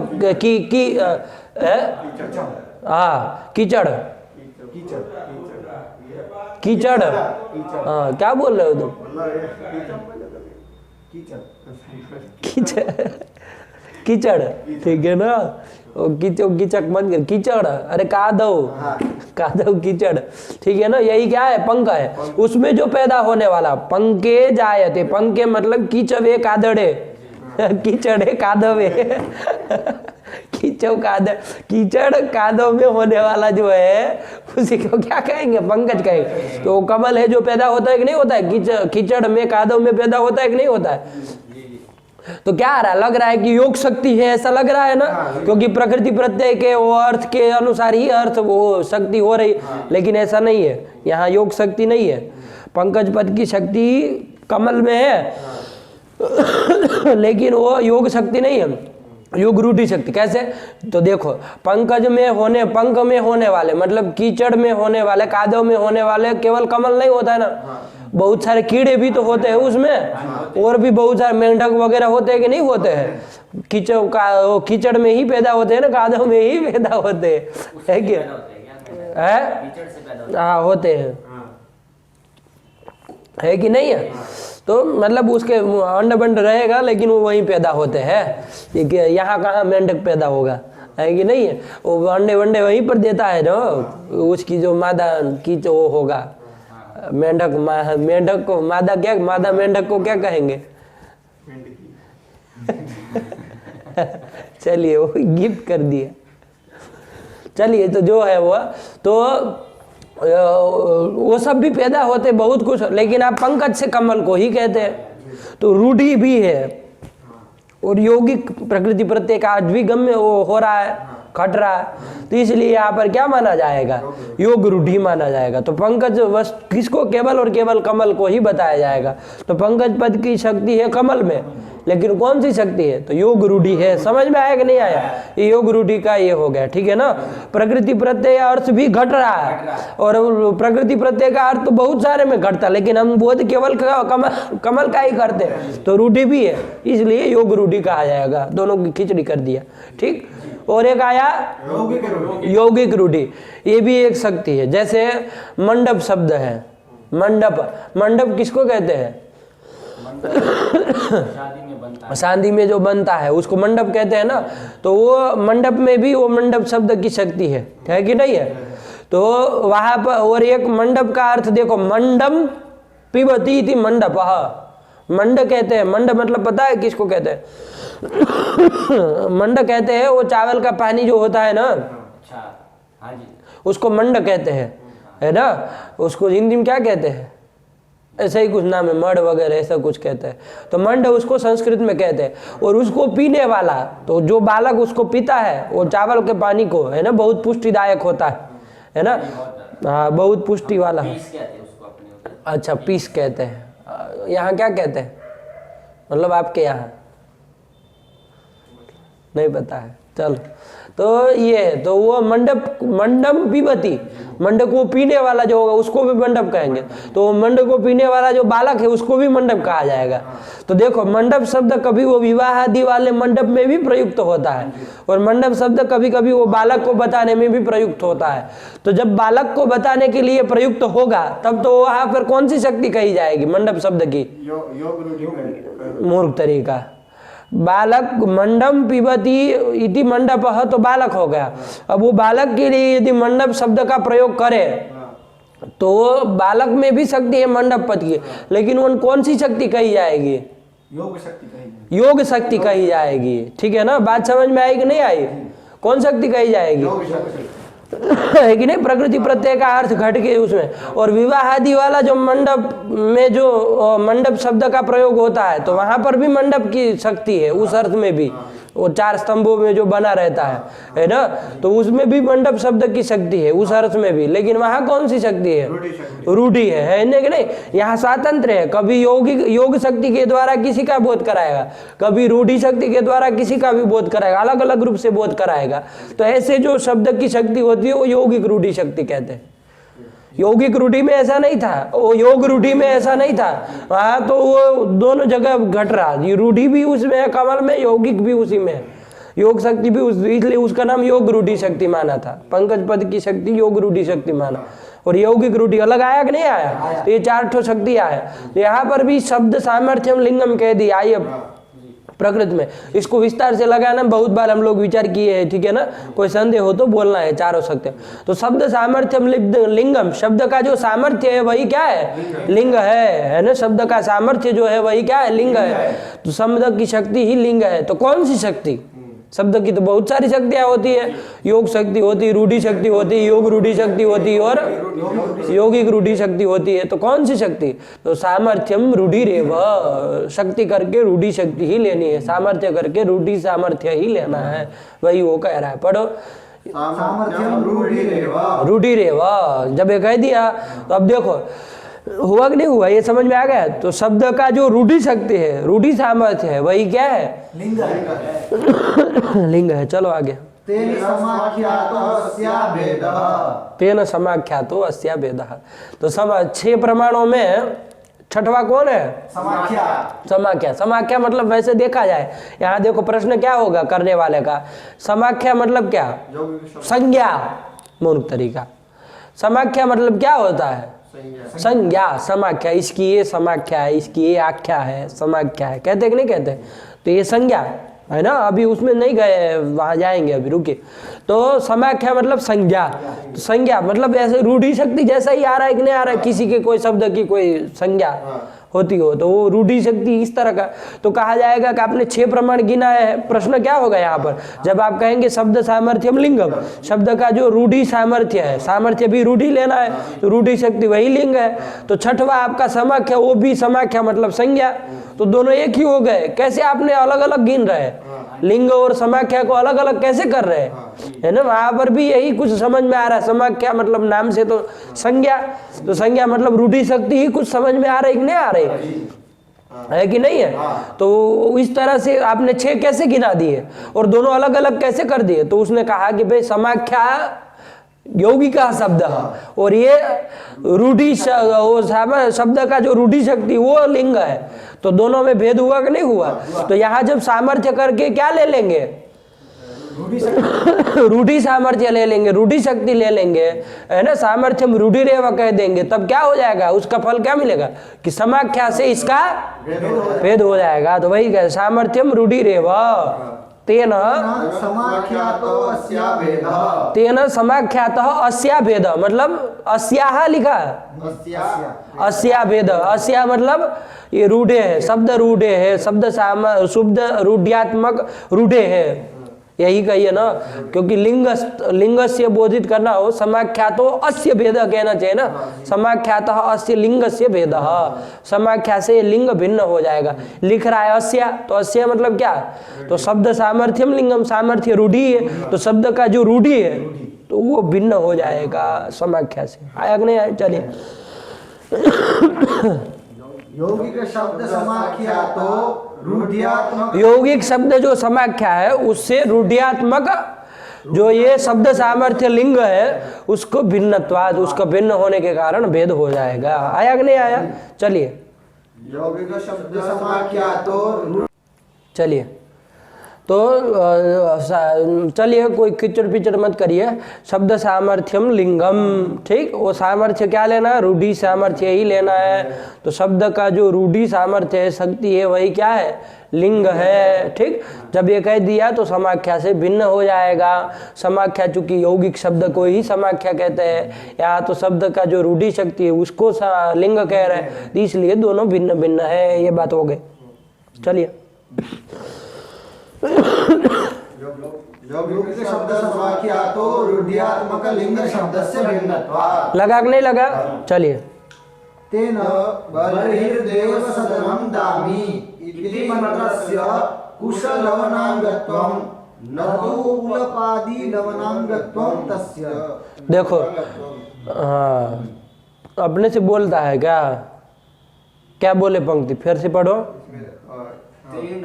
हाँ कीचड़, कीचड़, हाँ क्या बोल रहे हो तुम, कीचड़, कीचड़, ठीक है ना, कीचक बन गया, कीचड़, अरे कादव, कादव कीचड़, ठीक है ना, यही क्या है, पंक है, उसमें जो पैदा होने वाला, पंके जायते, पंके मतलब कीचवे कादड़े, कीचड़े कादवे, कीचव कादव, कीचड़ कादव में होने वाला जो है उसी को क्या कहेंगे, पंकज कहेंगे। तो कमल है जो पैदा होता है कि नहीं होता है, कीचड़ में कादव में पैदा होता है कि नहीं होता है। तो क्या आ रहा है, लग रहा है कि योग शक्ति है, ऐसा लग रहा है ना, क्योंकि प्रकृति प्रत्यय के वो अर्थ के अनुसार ही अर्थ वो शक्ति हो रही, लेकिन ऐसा नहीं है, यहाँ योग शक्ति नहीं है, पंकज पद की शक्ति कमल में है, लेकिन वो योग शक्ति नहीं है, योग रूढ़ि शक्ति। कैसे, तो देखो पंकज में होने, पंक में होने वाले मतलब कीचड़ में होने वाले, कादव में होने वाले केवल कमल नहीं होता है ना, बहुत सारे कीड़े भी तो होते हैं उसमें, और भी बहुत सारे मेंढक वगैरह होते हैं कि नहीं होते हैं, कीचड़ का कीचड़ में ही पैदा होते हैं ना, कादव में ही पैदा होते हैं, है क्या है, हाँ होते हैं, है कि नहीं है। तो मतलब उसके अंड बंड रहेगा, लेकिन वो वहीं पैदा होते हैं, यहाँ कहाँ मेंढक पैदा होगा, है कि नहीं है, वो अंडे वंडे वहीं पर देता है ना, उसकी जो मादा की जो वो होगा, मेंढक, मेंढक को मादा क्या, मादा मेंढक को क्या कहेंगे, चलिए वो गिफ्ट कर दिया, चलिए तो जो है वो, तो वो सब भी पैदा होते बहुत कुछ, लेकिन आप पंकज से कमल को ही कहते हैं। तो रूढ़ि भी है, और यौगिक प्रकृति प्रत्यय का आज भी गम्य वो हो रहा है, घट रहा है, तो इसलिए यहाँ पर क्या माना जाएगा, योग रूढ़ि माना जाएगा। तो पंकज बस किसको, केवल और केवल कमल को ही बताया जाएगा। तो पंकज पद की शक्ति है कमल में, लेकिन कौन सी शक्ति है, तो योग रूढ़ि है। समझ में आया कि नहीं आया, ये योग रूढ़ि का ये हो गया, ठीक है ना। प्रकृति प्रत्यय अर्थ भी घट रहा है, और प्रकृति प्रत्यय का अर्थ तो बहुत सारे में घटता, लेकिन हम बोध केवल कमल का ही करते हैं, तो रूढ़ि भी है, इसलिए योग रूढ़ि कहा जाएगा। दोनों की खिचड़ी कर दिया, ठीक। और एक आया यौगिक रूढ़ि, ये भी एक शक्ति है। जैसे मंडप शब्द है, मंडप, मंडप किसको कहते हैं, शादी में जो बनता है उसको मंडप कहते हैं ना। तो वो मंडप में भी वो मंडप शब्द की शक्ति है कि नहीं है। तो वहां पर, और एक मंडप का अर्थ देखो, मंडम पिबती इति मंडप, मंड कहते हैं, मंड मतलब पता है किसको कहते हैं, मंड कहते हैं वो चावल का पानी जो होता है ना, उसको मंड कहते हैं, है ना। उसको हिंदी में क्या कहते हैं, ऐसा ही कुछ नाम है, मड वगैरह ऐसा कुछ कहते हैं। तो मंड उसको संस्कृत में कहते हैं। और उसको पीने वाला, तो जो बालक उसको पीता है वो चावल के पानी को, है ना, बहुत पुष्टिदायक होता है ना, हाँ बहुत पुष्टि वाला है। अच्छा पीस कहते हैं, यहाँ क्या कहते हैं, मतलब आपके यहाँ नहीं पता है, चलो। तो ये है, तो वो मंडप, मंडम पीबती, मंडप को पीने वाला जो होगा उसको भी मंडप कहेंगे। तो मंडप को पीने वाला जो बालक है उसको भी मंडप कहा जाएगा। तो देखो मंडप शब्द कभी वो विवाह आदि वाले मंडप में भी प्रयुक्त होता है, और मंडप शब्द कभी कभी वो बालक को बताने में भी प्रयुक्त होता है। तो जब बालक को बताने के लिए प्रयुक्त होगा तब तो वहां पर कौन सी शक्ति कही जाएगी मंडप शब्द की, मूर्ख तरीका, बालक, मंडम पिबती इति मंडप, तो बालक हो गया। अब वो बालक के लिए यदि मंडप शब्द का प्रयोग करे तो बालक में भी शक्ति है मंडप पद की, लेकिन वो कौन सी शक्ति कही जाएगी, योग शक्ति कही, योग शक्ति कही जाएगी, ठीक है ना। बात समझ में आई कि नहीं आई, कौन शक्ति कही जाएगी, है कि नहीं। प्रकृति प्रत्यय का अर्थ घट के उसमें, और विवाह आदि वाला जो मंडप में जो मंडप शब्द का प्रयोग होता है तो वहां पर भी मंडप की शक्ति है उस अर्थ में भी, वो 4 स्तंभों में जो बना रहता है ना, तो उसमें भी मंडप शब्द की शक्ति है, उस अर्थ में भी। लेकिन वहां कौन सी शक्ति है? रूढ़ी है ना कि नहीं? यहाँ स्वातंत्र है, कभी योग शक्ति के द्वारा किसी का बोध कराएगा, कभी रूढ़ी शक्ति के द्वारा किसी का भी बोध कराएगा, अलग अलग रूप से बोध कराएगा। तो ऐसे जो शब्द की शक्ति होती है वो यौगिक रूढ़ी शक्ति कहते हैं। यौगिक रूढ़ी में ऐसा नहीं था, वो योग रूढ़ी में ऐसा नहीं था। वहां तो वो दोनों जगह घट रहा, ये रूढ़ी भी उसमें है कमल में, यौगिक भी उसी में है, योग शक्ति भी इसलिए उसका नाम योग रूढ़ी शक्ति माना था। पंकज पद की शक्ति योग रूढ़ी शक्ति माना, और यौगिक रूढ़ी अलग आया कि नहीं आया? तो ये 4 ठो शक्ति आया। तो यहाँ पर भी शब्द सामर्थ्यम लिंगम कह दिया। आइए प्रकृत में इसको विस्तार से लगाना बहुत बार हम लोग विचार किए हैं, ठीक है ना? कोई संदेह हो तो बोलना है, 4 हो सकते हैं। तो शब्द सामर्थ्यम लिंगम, शब्द का जो सामर्थ्य है वही क्या है? लिंग है ना? शब्द का सामर्थ्य जो है वही क्या है? लिंग है। तो शब्द की शक्ति ही लिंग है। तो कौन सी शक्ति? शब्द की तो बहुत सारी शक्तियां होती है, योग शक्ति होती है, रूढ़ी शक्ति होती है, योग रूढ़ी शक्ति होती है और यौगिक रूढ़ी शक्ति होती है। तो कौन सी शक्ति? तो सामर्थ्यम रूढ़ी रेव, शक्ति करके रूढ़ी शक्ति ही लेनी है, सामर्थ्य करके रूढ़ी सामर्थ्य ही लेना है, वही वो कह रहा है। पढ़ो, सामर्थ्यम रूढ़ी रेव। रूढ़ी रेव जब ये कह दिया तो अब देखो हुआ कि नहीं हुआ, ये समझ में आ गया? तो शब्द का जो रूढ़ी शक्ति है, रूढ़ी सामर्थ्य है, वही क्या है? लिंग है। लिंग है। चलो आगे। तेन समाख्यातो अस्या भेदः। तेन समाख्यातो अस्या भेदः। तो 6 प्रमाणों में छठवा कौन है? समाख्या। समाख्या। समाख्या मतलब वैसे देखा जाए, यहाँ देखो प्रश्न क्या होगा करने वाले का, समाख्या मतलब क्या? संज्ञा, मूर्ख तरीका। समाख्या मतलब क्या होता है? संज्ञा। समाख्या, इसकी ये समाख्या है, इसकी ये आख्या है, समाख्या है, कहते कि नहीं कहते? तो ये संज्ञा है ना, अभी उसमें नहीं गए, वहां जाएंगे, अभी रुके। तो समाख्या मतलब संज्ञा। तो संज्ञा मतलब ऐसे रूढ़ी शक्ति जैसा ही आ रहा है कि नहीं आ रहा है, किसी के कोई शब्द की कोई संज्ञा होती हो तो वो रूढ़ी शक्ति इस तरह का। तो कहा जाएगा कि आपने 6 प्रमाण गिनाए हैं। प्रश्न क्या होगा यहाँ पर, जब आप कहेंगे शब्द सामर्थ्यम लिंगम, शब्द का जो रूढ़ी सामर्थ्य है, सामर्थ्य भी रूढ़ी लेना है, तो रूढ़ी शक्ति वही लिंग है। तो छठवा आपका समाख्या, वो भी समाख्या मतलब संज्ञा। तो दोनों एक ही हो गए। कैसे आपने अलग अलग गिन रहे, लिंग और समाख्या को अलग अलग कैसे कर रहे है ना? वहां पर भी यही कुछ समझ में आ रहा है। समाख्या मतलब नाम से तो संज्ञा, तो संज्ञा मतलब रूढ़ी शक्ति ही कुछ समझ में आ रही कि नहीं आ रही है कि नहीं है? तो इस तरह से आपने 6 कैसे गिना दिए और दोनों अलग अलग कैसे कर दिए? तो उसने कहा कि भाई समाख्या यौगिका शब्द और ये रूढ़ी शब्द का जो रूढ़ी शक्ति वो लिंग है। तो दोनों में भेद हुआ कि नहीं हुआ? तो यहाँ जब सामर्थ्य करके क्या ले लेंगे? रूढ़ी सामर्थ्य ले लेंगे, रूढ़ी शक्ति ले लेंगे, है ना? सामर्थ्यम रूढ़ी रेव कह देंगे, तब क्या हो जाएगा? उसका फल क्या मिलेगा कि समाख्या से इसका भेद हो जाएगा। तो वही कहे सामर्थ्यम रूढ़ी रेव तेन समाख्यातो अस्या भेदः। तेन समाख्यातः अस्या भेद, मतलब अस्याह लिखा, अस्या भेद। अस्या मतलब ये रूढ़े है, शब्द रूढ़े है, शब्द रूढ़्यात्मक रूढ़े है, यही कहिए ना, क्योंकि लिंग से बोधित करना हो। समाख्यातो अस्य भेद कहना चाहिए ना, समाख्यातः अस्य लिंगस्य भेदः, समाख्या से लिंग भिन्न हो जाएगा। लिख रहा है अस्या, तो अस्या मतलब क्या? तो शब्द सामर्थ्यम लिंगम, सामर्थ्य रूढ़ी है, तो शब्द का जो रूढ़ी है तो वो भिन्न हो जाएगा समाख्या से। आया कि नहीं आया? चलिए यौगिक शब्द समाख्यातो रूढ़्यात्मक। यौगिक शब्द जो समाख्या है उससे रूढ़्यात्मक जो ये शब्द सामर्थ्य लिंग है उसको भिन्नत्वाद, उसका भिन्न होने के कारण भेद हो जाएगा। आया कि नहीं आया? चलिए यौगिक शब्द समाख्यातो। चलिए तो चलिए कोई किचड़ पिचड़ मत करिए। शब्द सामर्थ्यम लिंगम, ठीक, वो सामर्थ्य क्या लेना है? रूढ़ी सामर्थ्य ही लेना है। तो शब्द का जो रूढ़ी सामर्थ्य है, शक्ति है, वही क्या है? लिंग है, ठीक। जब ये कह दिया तो समाख्या से भिन्न हो जाएगा। समाख्या चूंकि यौगिक शब्द को ही समाख्या कहते हैं, यहाँ तो शब्द का जो रूढ़ी शक्ति है उसको लिंग कह रहे हैं, इसलिए दोनों भिन्न भिन्न है। ये बात हो गई। चलिए यौगिक शब्द समाख्यातो रूढ़्यात्मक लिंग शब्दस्य भिन्नत्वात्। लगा कि नहीं लगा? चलिए तेन बर्हिर्देव सदनं दामि इति मंत्रस्य कुशलवनांगत्वं न तु उलपादि लवनांगत्वं तस्य। देखो, हाँ, अपने से बोलता है क्या? क्या बोले पंक्ति? फिर से पढ़ो। तेन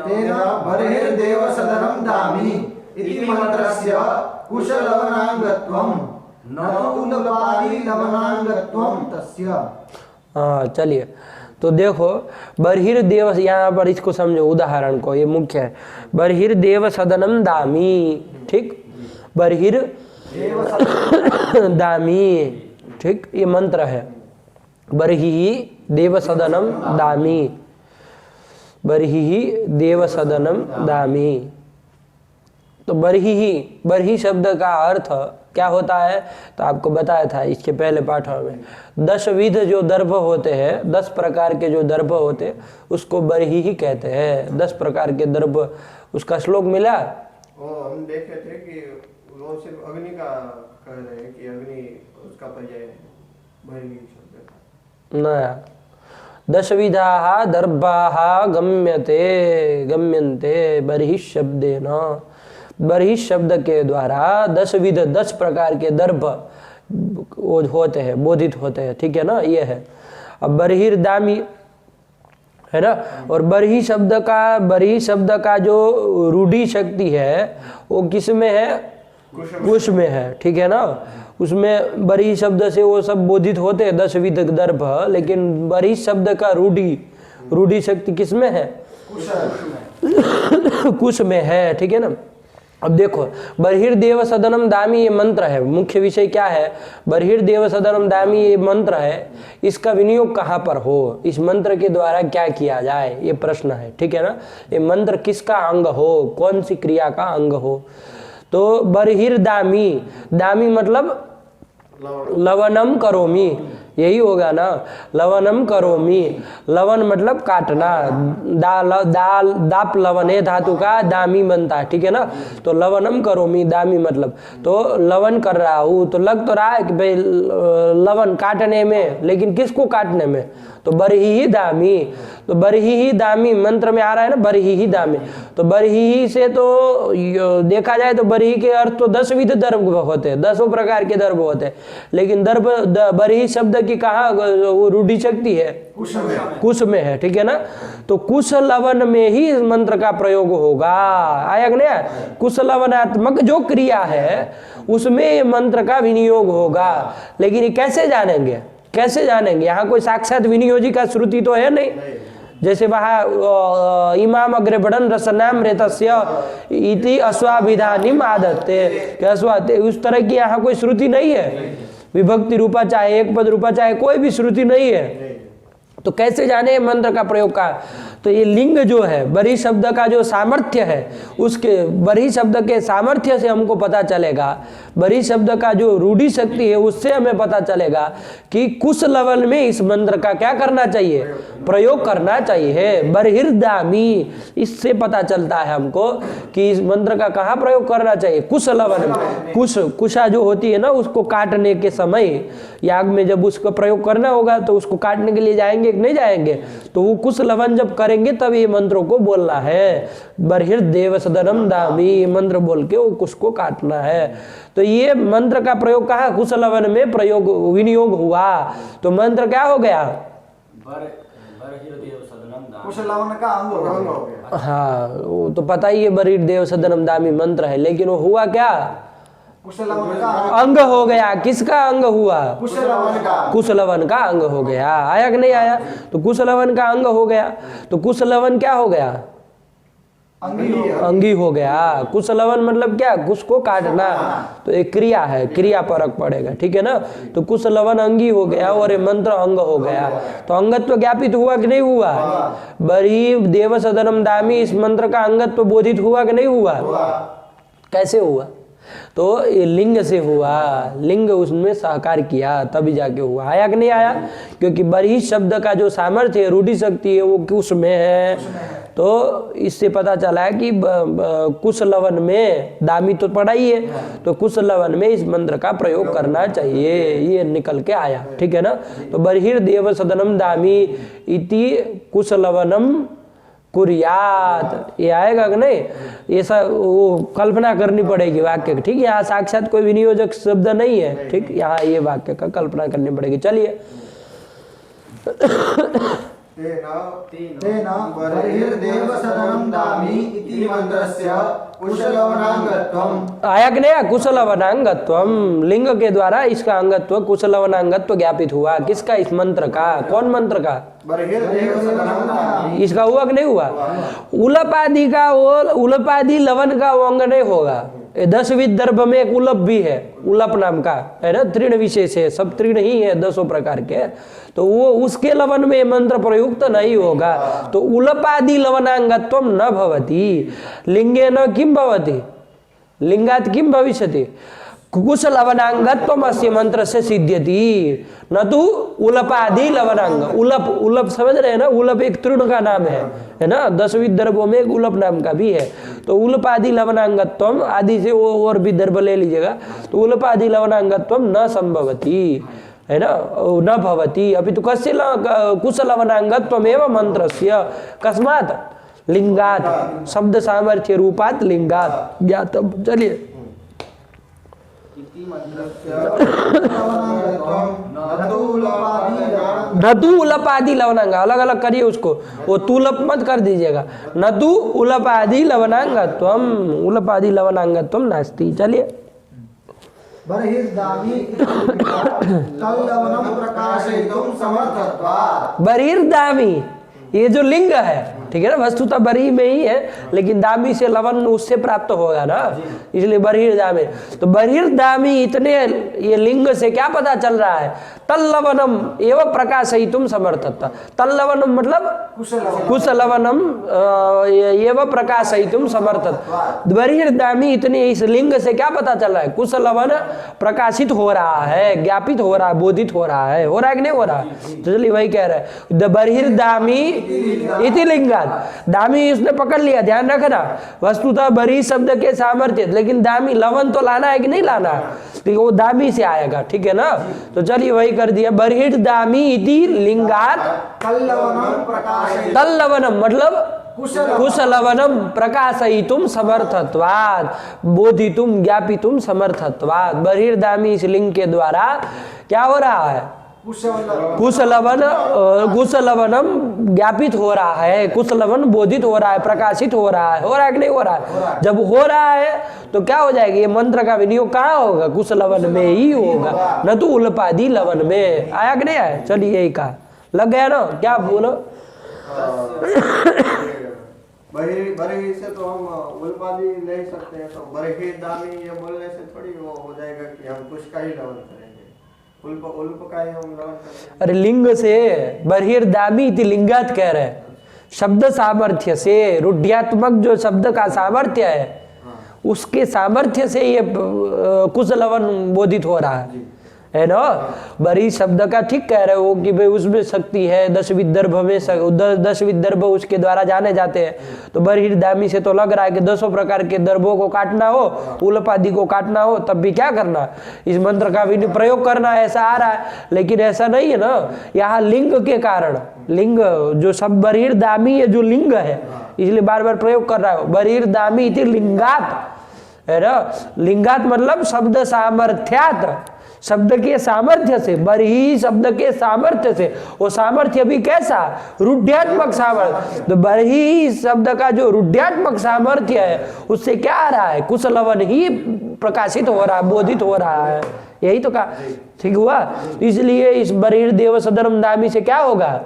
बर्हिर्देवसदनं दामि इति मंत्रस्य कुशलवनांगत्वं न तु उलपादि लवनांगत्वं तस्य। हाँ, चलिए, तो देखो, बर्हिर्देव, यहाँ पर इसको समझो, उदाहरण को, ये मुख्य है। बर्हिर्देव सदनम दामी, ठीक, बर्हिर दामी, ठीक, ये मंत्र है। बर्हि देव सदनम दामी, बर्हि देव सदनम दामी। तो बर्हि शब्द का अर्थ क्या होता है? तो आपको बताया था इसके पहले पाठों में, 10 विध जो दर्भ होते हैं, 10 प्रकार के जो दर्भ होते हैं, उसको बर्हि ही कहते हैं। 10 प्रकार के दर्भ, उसका श्लोक मिला। हम देखे थे कि वो सिर्फ अग्नि का कह रहे हैं कि अग्नि उसका पर्याय है, बर्हि शब्द नया 10 विधाः दर्भाः गम्यन्ते बर्हि शब्देन। बर्हि शब्द के द्वारा 10 विध, 10 प्रकार के दर्भ होते हैं, बोधित होते हैं, ठीक है ना, ये है। अब बर्हिर्दामी है ना, और बर्हि शब्द का जो रूढ़ी शक्ति है वो किस में है? कुश में है, ठीक है ना। उसमें बर्हि शब्द से वो सब बोधित होते हैं 10 विध दर्भ, लेकिन बर्हि शब्द का रूढ़ी शक्ति किस में है? कुश में है, ठीक है ना। अब देखो, बर्हिर्देव सदनम दामी ये मंत्र है। मुख्य विषय क्या है? बर्हिर्देव सदनम दामी ये मंत्र है, इसका विनियोग कहाँ पर हो, इस मंत्र के द्वारा क्या किया जाए, ये प्रश्न है, ठीक है ना। ये मंत्र किसका अंग हो, कौन सी क्रिया का अंग हो? तो बर्हिर्दामी, दामी मतलब लवनम करोमी, यही होगा ना, लवनम करोमी। लवन मतलब काटना, दाप लवने धातु का दामी बनता है, ठीक है ना। तो लवनम करोमी, दामी मतलब, तो लवन कर रहा हूँ, तो लग तो रहा है कि भाई लवन काटने में, लेकिन किसको काटने में? तो बर्हि ही दामी। तो बर्हि ही दामी मंत्र में आ रहा है ना, बर्हि ही दामी। तो बर्हि ही से तो देखा जाए तो बर्हि के अर्थ तो 10 विध दर्भ होते हैं, 10 प्रकार के दर्भ होते हैं, लेकिन बर्हि शब्द की कहाँ वो रूढ़ी शक्ति है? कुश में है, ठीक है ना। तो कुश लवन में ही इस मंत्र का प्रयोग होगा, आया कि नहीं? कुश लवनात्मक जो क्रिया है उसमें ये मंत्र का विनियोग होगा। लेकिन ये कैसे जानेंगे? यहाँ कोई साक्षात विनियोजी का श्रुति तो है नहीं। जैसे वहाँ इमाम अग्रे बढ़न रसनाम रेतस्य इति अश्वाभिधानिम आदत्ते, उस तरह की यहाँ कोई श्रुति नहीं है। विभक्ति रूपा चाहे एक पद रूपा चाहे कोई भी श्रुति नहीं है। तो कैसे जाने मंत्र का प्रयोग का? तो ये लिंग जो है, बर्हि शब्द का जो सामर्थ्य है, उसके बर्हि शब्द के सामर्थ्य से हमको पता चलेगा, बर्हि शब्द का जो रूढ़ी शक्ति है उससे हमें पता चलेगा कि कुश लवन में इस मंत्र का क्या करना चाहिए? प्रयोग करना चाहिए। बर्हिर्दामी, इससे पता चलता है हमको कि इस मंत्र का कहाँ प्रयोग करना चाहिए? कुश लवन में। कुशा जो होती है ना, उसको काटने के समय याग में जब उसका प्रयोग करना होगा तो उसको काटने के लिए जाएंगे कि नहीं जाएंगे? तो वो कुश लवन जब करेंगे तब ये मंत्रों को बोलना है। बर्हिर्देव सदनम दामी मंत्र बोल के वो कुश को काटना है। तो ये मंत्र का प्रयोग कहाँ? कुश लवन में प्रयोग विनियोग हुआ। तो मंत्र क्या हो गया? कुश लवन का अंग हो गया। हाँ, वो तो पता ही है, बर्हिर्देव सदनम दामी मंत्र है, लेकिन वो हुआ क्या? कुश लवन का अंग हो गया। किसका अंग हुआ? कुश लवन का। कुश लवन का अंग हो गया। आया कि नहीं आया? तो कुश लवन का अंग हो गया। तो कुश लवन क्या हो गया? अंगी हो गया। कुश लवन मतलब क्या? कुश को काटना। तो एक क्रिया है, क्रिया परक पड़ेगा, ठीक है ना। तो कुश लवन अंगी हो गया और ये मंत्र अंग हो गया। तो अंगत्व ज्ञापित हुआ कि नहीं हुआ? बर्हि देव सदनम दामी, इस मंत्र का अंगत्व बोधित हुआ कि नहीं हुआ? कैसे हुआ? तो ये लिंग से हुआ, लिंग उसमें सहकार किया तभी जाके हुआ। आया कि नहीं आया? क्योंकि बर्हि शब्द का जो सामर्थ्य है, रूढ़ी शक्ति है, वो कुश में है। तो इससे पता चला है कि कुश लवन में, दामी तो पढ़ा ही है, तो कुश लवन में इस मंत्र का प्रयोग करना चाहिए, ये निकल के आया, ठीक है ना। तो बर्हिर्देव सदनम दामी इति कुश लवनम कुर्यात, ये आएगा कि नहीं? ये सब वो कल्पना करनी पड़ेगी वाक्य की, ठीक। यहाँ साक्षात कोई विनियोजक शब्द नहीं है, ठीक। यहाँ ये वाक्य का कल्पना करनी पड़ेगी। चलिए तेन बर्हिर्देव सदनं दामि इति मंत्रस्य कुशलवनांगत्वम्। आया कि नहीं? कुशलवनांगत्वम, लिंग के द्वारा इसका अंगत्व कुशलवनांगत्व ज्ञापित हुआ। किसका? इस मंत्र का। कौन मंत्र का? बर्हिर्देव सदनं दामि। इसका हुआ कि नहीं हुआ? उलपादि का वो उलपादि लवन का वो अंग नहीं होगा। 10 विदर्भ में एक उलप भी है, उलप नाम का है ना, तृण विशेष है, सब तृण ही है 10 प्रकार के, तो वो उसके लवन में मंत्र प्रयुक्त नहीं होगा। तो उलपादि लवनांगत्वम न भवति, लिंगेन किम भवति, लिंगात किम भविष्यति, कुशलवनांगत्वम अस्य मंत्र से सिद्ध्यति, न तो उलपादि लवनांग। उलप, उलप समझ रहे हैं ना, उलप एक तृण का नाम है ना, 10 विदर्भों में एक उलप नाम का भी है। तो उलपादि लवनांगत्वम, आदि से वो और विदर्भ ले लीजिएगा, तो उलपादि लवनांगत्वम न संभवति, है ना, न भवति। अभी तो कस्य कुशलवनांगत्वम एवं मंत्रस्य, कस्मात्? लिंगात, शब्द सामर्थ्य रूपात लिंगात ज्ञातम। चलिए नतु उलपादि लवनांग, अलग अलग करिए उसको, वो तुलप मत कर दीजिएगा। नतु उलपादि लवनांगत्वम, उलपादि लवनांगत्वम नास्ति। चलिए बर्हिर्दामि तल्लवनं प्रकाशयितुं समर्थत्वात्। बर्हिर्दामी, ये जो लिंग है, ठीक है ना, वस्तुतः बरी में ही है, लेकिन दामी से लवन उससे प्राप्त होगा ना, इसलिए बर्हिर्दामी। तो बर्हिर्दामी इतने, ये लिंग से क्या पता चल रहा है? तल्लवनम एवं प्रकाशयितुं समर्थत्वा। तल्लवनम मतलब कुशलवनम एवं प्रकाशयितुं समर्थत्वा। बर्हिर्दामी, इतने इस लिंग से क्या पता चल रहा है? कुशलवन प्रकाशित हो रहा है, ज्ञापित हो रहा है, बोधित हो रहा है कि नहीं हो रहा? तो चलिए वही कह रहे हैं, द बर्हिर्दामी इति लिंगात। दामी उसने पकड़ लिया, ध्यान रखना, वस्तुतः बरी शब्द के सामर्थ्य, लेकिन दामी लवन तो लाना है कि नहीं लाना है, तो वो दामी से आएगा, ठीक है ना। तो चलिए वही कर दिया, बर्हिर्दामी इति लिंगात तल्लवनम मतलब कुशलवनम प्रकाशयितुं समर्थत्वात्, बोधितुं ज्ञापितुं समर्थत्वात्। बर्हिर्दामी इस लिंग के द्वारा क्या हो रहा है? कुशलवनम ज्ञापित हो रहा है, कुशलवन बोधित हो रहा है, प्रकाशित हो रहा है कि नहीं हो रहा है? जब हो रहा है तो क्या हो जाएगा? ये मंत्र का विनियोग कहाँ होगा? कुशलवन में ही होगा, न तो उलपादि लवन में। आया कि नहीं आया? चलिए यही कहा, लग गया ना? क्या बोलो? बर्हि से तो हम उलपादि ले सकते हैं, तो बर्हिर्दामी ये बोलने से थोड़ी वो हो जाएगा कि हम कुछ का ही लवन करेंगे, उल्प का ही हम लवन करेंगे। अरे लिंग से, बर्हिर्दामी इति लिंगात कह रहे हैं, शब्द सामर्थ्य से, रूढ़्यात्मक जो शब्द का सामर्थ्य है, उसके सामर्थ्य से ये कुशलवन बोधित हो रहा है ना। बरी शब्द का ठीक कह रहे हो कि भाई उसमें शक्ति है, 10 विदर्भ में 10 विदर्भ उसके द्वारा जाने जाते हैं। तो बर्हिर्दामी से तो लग रहा है कि 10 प्रकार के दर्भों को काटना हो, उलपादि को काटना हो, तब भी क्या करना? इस मंत्र का भी प्रयोग करना, ऐसा आ रहा है, लेकिन ऐसा नहीं है ना। यहाँ लिंग के कारण, लिंग जो शब्द बर्हिर्दामी है जो लिंग है, इसलिए बार बार प्रयोग कर रहा है। बर्हिर्दामी इति लिंगात है ना, लिंगात मतलब शब्द सामर्थ्यात, शब्द के सामर्थ्य से, बर्हि शब्द के सामर्थ्य से। वो सामर्थ्य भी कैसा? रूढ़्यात्मक सामर्थ्य। तो बर्हि शब्द का जो रूढ़्यात्मक सामर्थ्य है, उससे क्या आ रहा है? कुशलवन ही प्रकाशित हो रहा है, बोधित हो रहा है। यही तो कहा, ठीक हुआ। इसलिए इस बर्हिर्देव सदनम दामी से क्या होगा?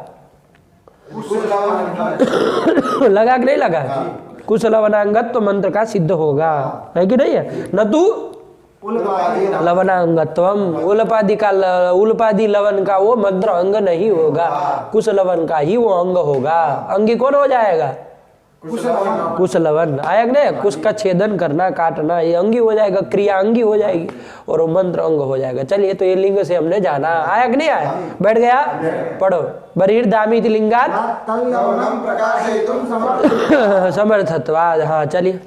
लगा कि नहीं लगा? कुशलवनांगत्व मंत्र का सिद्ध होगा, है कि नहीं है? न तू लवनांगत्वम, उलपादि का, उलपादि लवन का वो मंत्र अंग नहीं होगा, कुशलवन का ही वो अंग होगा। अंगी कौन हो जाएगा? कुशलवन। आया कि नहीं? कुश का छेदन करना, काटना, ये अंगी हो जाएगा, क्रिया अंगी हो जाएगी और वो मंत्र अंग हो जाएगा। चलिए, तो ये लिंग से हमने जाना। आया कि नहीं आया? बैठ गया? पढ़ो। बर्हिर्दामी इति लिंगात तल्लवनं प्रकाशयितुं समर्थत्वात्। हाँ चलिए,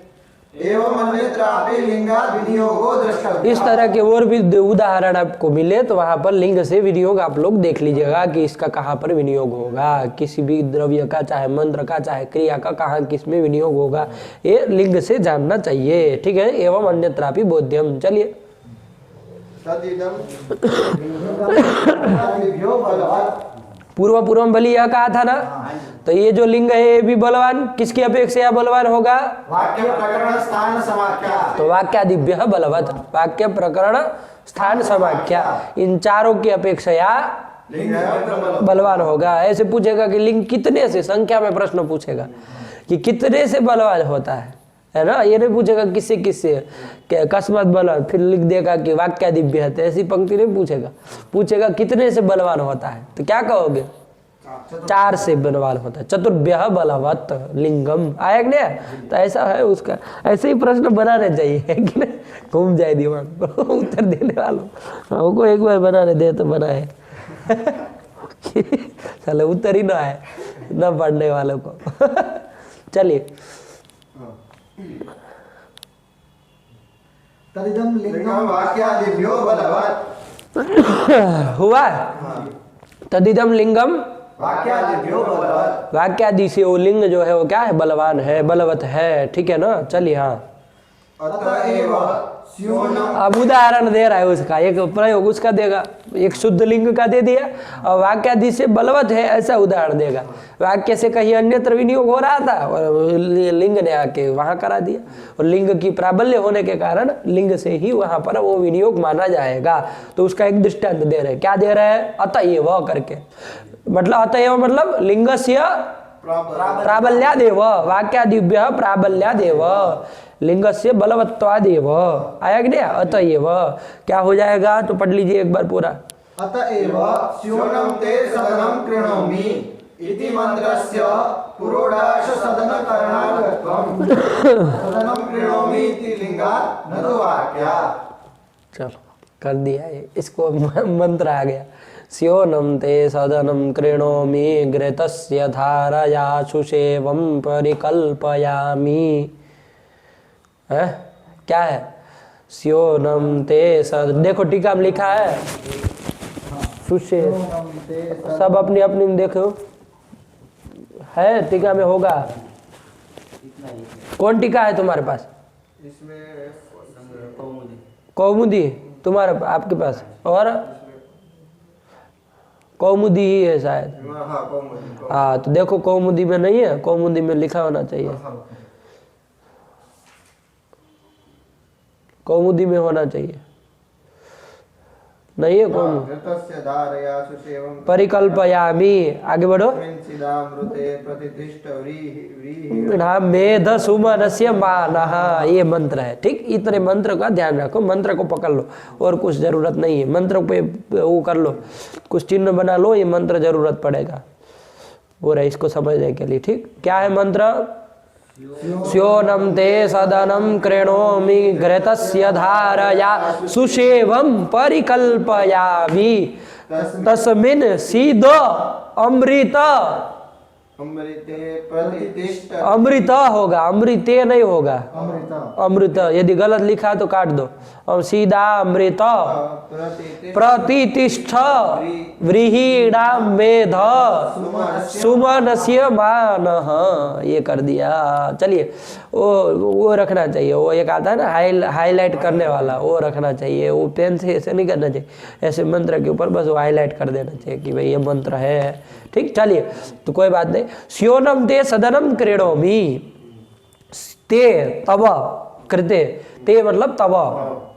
एवं अन्यत्रापि लिंगात् विनियोगो द्रष्टव्यः। इस तरह के और भी उदाहरण आपको मिले तो वहां पर लिंग से विनियोग आप लोग देख लीजिएगा कि इसका कहाँ पर विनियोग होगा, किसी भी द्रव्य का, चाहे मंत्र का, चाहे क्रिया का, कहाँ किस में विनियोग होगा, ये लिंग से जानना चाहिए। ठीक है, एवं अन्यत्रापि बोध्यम। चलिए, पूर्व पूर्व बलि यह कहा था ना, तो ये जो लिंग है ये भी बलवान, किसकी अपेक्षा बलवान होगा? वाक्य प्रकरण स्थान समाख्या। तो वाक्यादिभ्यः बलवत्, वाक्य प्रकरण स्थान समाख्या, इन चारों की अपेक्षा बलवान होगा। ऐसे पूछेगा कि लिंग कितने से, संख्या में प्रश्न पूछेगा कि कितने से बलवान होता है ना, ये नहीं पूछेगा किससे किससे, अकस्मात बलवान फिर लिख देगा कि वाक्यादिभ्यः, तो ऐसी पंक्ति नहीं पूछेगा, पूछेगा कितने से बलवान होता है, तो क्या कहोगे? 4 से बलवान होता है। चतुर्भ्यः बलवत् लिंगम, आया कि नहीं? तो ऐसा है उसका, ऐसे ही प्रश्न बनाने चाहिए, है कि नहीं? घूम जाए दिमाग उत्तर देने वालों, हमको एक बार बनाने दे तो बनाए चलो उत्तर ही ना है न पढ़ने वालों को चलिए, तदिदं लिंगम वाक्यादिभ्यो बलवत् हुआ। तदिदम लिंगम वाक्यादिभ्यो बलवत्, वाक्यादि से वो लिंग जो है वो क्या है? बलवान है, बलवत है। ठीक है ना, चलिए। हाँ, अतएव स्योनम। अब उदाहरण दे रहा है उसका, एक प्रयोग उसका देगा, एक शुद्ध लिंग का दे दिया और वाक्यादि से बलवत है ऐसा उदाहरण देगा। वाक्य से कहीं अन्यत्र विनियोग हो रहा था और लिंग ने आके वहां करा दिया, और लिंग की प्राबल्य होने के कारण लिंग से ही वहां पर वो विनियोग माना जाएगा। तो उसका एक दृष्टांत दे रहे, क्या दे रहे हैं? अतएव करके, मतलब अतएव मतलब लिंगस्य प्राबल्यादेव, वाक्यादिभ्यः प्राबल्यादेव, लिंगस्य बलवत्वादेव। आया कि नहीं? अतएव क्या हो जाएगा? तो पढ़ लीजिए एक बार पूरा। अतएव स्योनम ते सदनम कृणोमि इति मंत्रस्य पुरोडाश सदन करणागत्वम् सदनम कृणोमि इति लिंगात् न तो वाक्यात्। चलो कर दिया ये, इसको मंत्र आ गया। स्योनम ते सदनम कृणोमि घृतस्य धारया सुसेवं परिकल्पयामि। है क्या है? स्योनम ते सद, देखो टीका में लिखा है सुशे, सब अपनी अपनी में देखो, है टीका में होगा। कौन टीका है तुम्हारे पास? इसमें कौमुदी तुम्हारे आपके पास, और कौमुदी ही है शायद। हाँ, तो देखो कौमुदी में नहीं है, कौमुदी में लिखा होना चाहिए, कौमुदी में होना चाहिए, नहीं है कौमुदी। परिकल्पयामि, आगे बढ़ो। मेध सुमनस्य मानः, ये मंत्र है। ठीक, इतने मंत्र का ध्यान रखो, मंत्र को पकड़ लो, और कुछ जरूरत नहीं है। मंत्र पे वो कर लो, कुछ चिन्ह बना लो, ये मंत्र जरूरत पड़ेगा पूरा इसको समझने के लिए। ठीक, क्या है मंत्र? स्योनम ते सदनम कृणोमि घृतस्य धारया सुसेवं परिकल्पयामि तस्मिन् सीद अमृत, अमृत होगा, अमृते नहीं होगा, अमृत। यदि गलत लिखा तो काट दो, और सीधा अमृत प्रतिष्ठ व्रीहिणां मेध सुमनस्य मानः, ये कर दिया। चलिए, वो रखना चाहिए, वो एक आता है ना हाईलाइट करने वाला, वो रखना चाहिए। वो पेन से ऐसे नहीं करना चाहिए, ऐसे मंत्र के ऊपर बस वो हाईलाइट कर देना चाहिए कि भाई ये मंत्र है। ठीक, चलिए, तो कोई बात नहीं। स्योनम ते सदनम क्रीणोमि, ते तव कृते, ते मतलब तव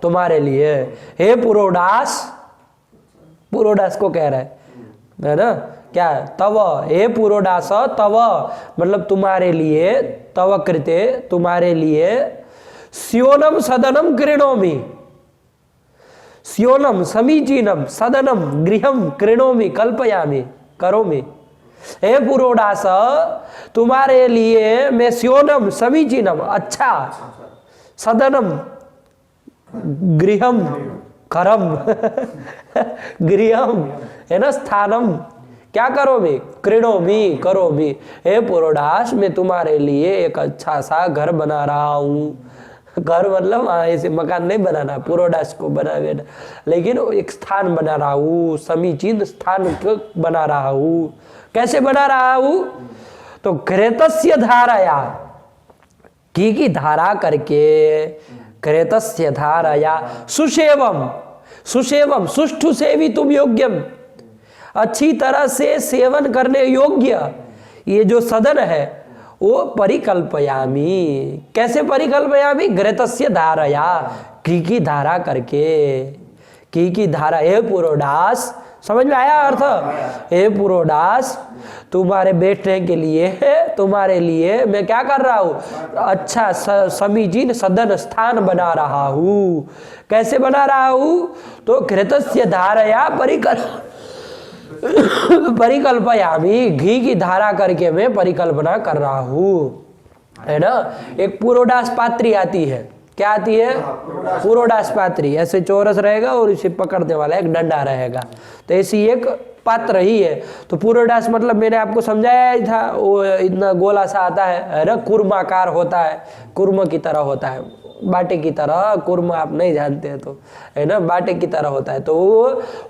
तुम्हारे लिए, हे पुरोडास, पुरोडास को कह रहा है ना, क्या तव, हे पुरोडास तव मतलब तुम्हारे लिए, तव कृते तुम्हारे लिए, स्योनम सदनम क्रीणोमि, स्योनम समीचीनम, सदनम गृहम, क्रीणोमि कल्पयामि करोमि। हे पुरोडास तुम्हारे लिए मैं स्योनम समीचीनम अच्छा, सदनम गृहम करम गृहम है ना, स्थानम क्या करोमि? क्रीणोमि करोमि। हे पुरोडास मैं तुम्हारे लिए एक अच्छा सा घर बना रहा हूँ, घर मतलब ऐसे मकान नहीं बनाना, पुरोडास को बना बेटा, लेकिन एक स्थान बना रहा हूँ, समीचीन स्थान को बना रहा हूँ। कैसे बना रहा हूँ? तो घृतस्य धाराया, घी की धारा करके, घृतस्य धाराया सुसेवम, सुसेवम सुष्ठु सेवितुम योग्यम, अच्छी तरह से सेवन करने योग्य ये जो सदन है वो परिकल्पयामी। कैसे परिकल्पयामी? घृतस्य धाराया, घी की धारा करके, घी की धारा। हे पुरोडास, समझ में आया अर्थ? हे पुरोडास, तुम्हारे बैठने के लिए, तुम्हारे लिए मैं क्या कर रहा हूँ? अच्छा समीचीन सदन स्थान बना रहा हूँ। कैसे बना रहा हूँ? तो घृतस्य धाराया परिकल्पयामी, घी की धारा करके मैं परिकल्पना कर रहा हूँ, है ना। एक पुरोडास पात्री आती है, क्या आती है? पुरोडास पात्री, ऐसे चौरस रहेगा और इसे पकड़ने वाला एक डंडा रहेगा, तो ऐसी एक पात्र ही है। तो पुरोडास मतलब मैंने आपको समझाया ही था, वो इतना गोला सा आता है ना, कुर्माकार होता है, कुर्म की तरह होता है, बाटे की तरह। कुर्म आप नहीं जानते हैं तो, है ना, बाटे की तरह होता है। तो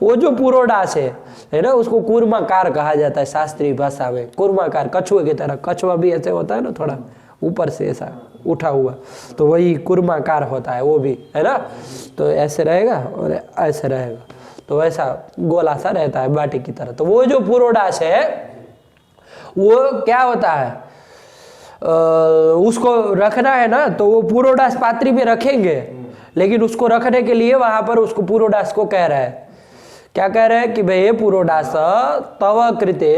वो जो पुरोडास है ना, उसको कुर्माकार कहा जाता है शास्त्रीय भाषा में। कुर्माकार, कछुए की तरह, कछुआ भी ऐसे होता है ना, थोड़ा ऊपर से ऐसा उठा हुआ, तो वही कुर्माकार होता है वो भी, है ना। तो ऐसे रहेगा और ऐसे रहेगा, तो ऐसा गोला सा रहता है बाटे की तरह। तो वो जो पुरोडास है वो क्या होता है, उसको रखना है ना, तो वो पुरोडास पात्री में रखेंगे, लेकिन उसको रखने के लिए वहां पर उसको पुरोडास को कह रहा है, क्या कह रहे हैं कि भाई पुरोडास तव कृते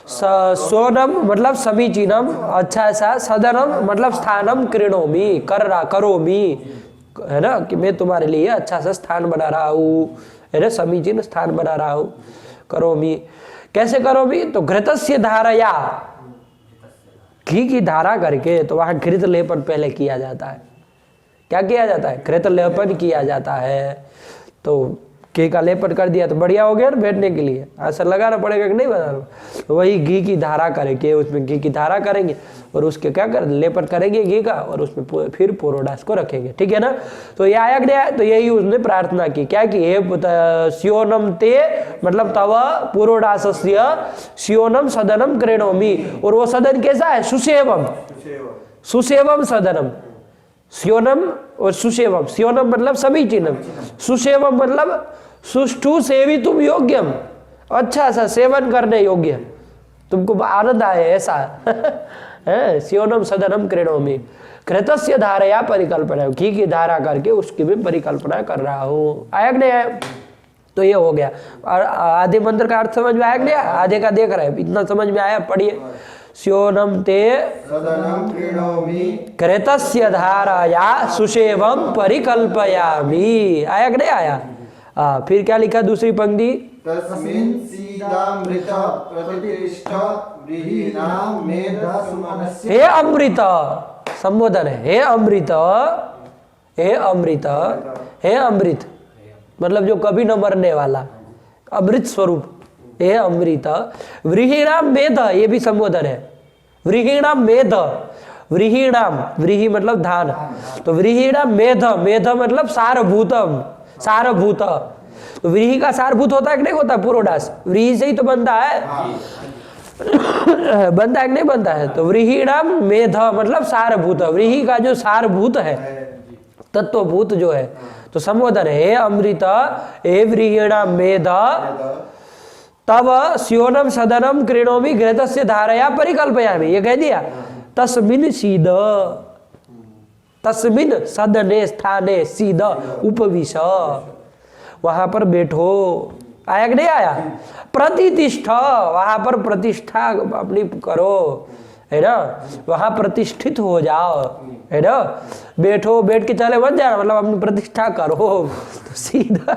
सोनम मतलब समीचीनम, अच्छा सा, सदनम मतलब स्थानम कृणोमी, करोमी, है ना, कि मैं तुम्हारे लिए अच्छा सा स्थान बना रहा हूँ, है ना, समीचीन स्थान बना रहा हूँ। करोमी, कैसे करोमी? तो घृतस्य धाराया, घी की धारा करके। तो वहां घृत लेपन पहले किया जाता है। क्या किया जाता है? घृत लेपन किया जाता है। तो घी का लेपन कर दिया तो बढ़िया हो गया ना बैठने के लिए। ऐसा लगाना पड़ेगा कि नहीं बनाना? तो वही घी की धारा करके, उसमें घी की धारा करेंगे और उसके क्या कर लेपन करेंगे घी का, और उसमें फिर पुरोडास को रखेंगे, ठीक है ना। तो ये आया गया, तो यही उसने प्रार्थना की, क्या की? हे स्योनम ते मतलब तव पुरोडासस्य स्योनम सदनम कृणोमि। और वो सदन कैसा है? सुसेवम, सुसेवम सदनम। स्योनम और सुसेवम, स्योनम मतलब समीचीनम, सुसेवम मतलब सुष्ठु सेवितुम योग्यम, अच्छा सा सेवन करने योग्य, तुमको आनंद आए ऐसा है। स्योनम सदनम कृणोमि, घृतस्य धारया परिकल्पना, घी की धारा करके उसकी भी परिकल्पना कर रहा हूँ। आया कि नहीं आया? तो ये हो गया। और आधे मंत्र का अर्थ समझ में आया कि नहीं? आधे का देख रहे हैं, इतना समझ में आया? पढ़िए। स्योनम ते सदनं क्रीणोमि घृतस्य धाराया सुसेवम परिकल्पयामि। आया कि नहीं आया? फिर क्या लिखा दूसरी पंक्ति? तस्मिन् सीदामृत प्रतिष्ठ व्रीहीणां मेधसुमनस्य। हे अमृत, संबोधन है, हे अमृत, हे अमृत, हे अमृत मतलब जो कभी न मरने वाला, अमृत स्वरूप, हे अमृत। व्रीहीणाम मेध, ये भी संबोधन है। व्रीहीणाम मेध, व्रीहीणाम, व्रीही मतलब धान, तो व्रीहीणाम मेध, मेध मतलब सारभूतम, सारभूत। तो व्रीही का सारभूत होता है कि नहीं होता? पुरोडास व्रीही से ही तो बनता है, बनता है कि नहीं बनता है? तो व्रीहीणाम मेध मतलब सारभूत, व्रीही का जो सारभूत है, तत्वभूत जो है, तो संबोधन है, हे अमृत, हे व्रीहीणाम मेध, तब स्योनम सदनम क्रीणोमि घृतस्य धारया परिकल्पयामि। ये कह दिया। तस्मिन् सीद, तस्मिन् सदने स्थाने सीद उपविश, वहां पर बैठो। आया कि नहीं आया? प्रतिष्ठ, वहां पर प्रतिष्ठा अपनी करो, है ना, वहां प्रतिष्ठित हो जाओ, है ना। बैठो, बैठ के चले मत जाना, मतलब अपनी प्रतिष्ठा करो। तो सीधा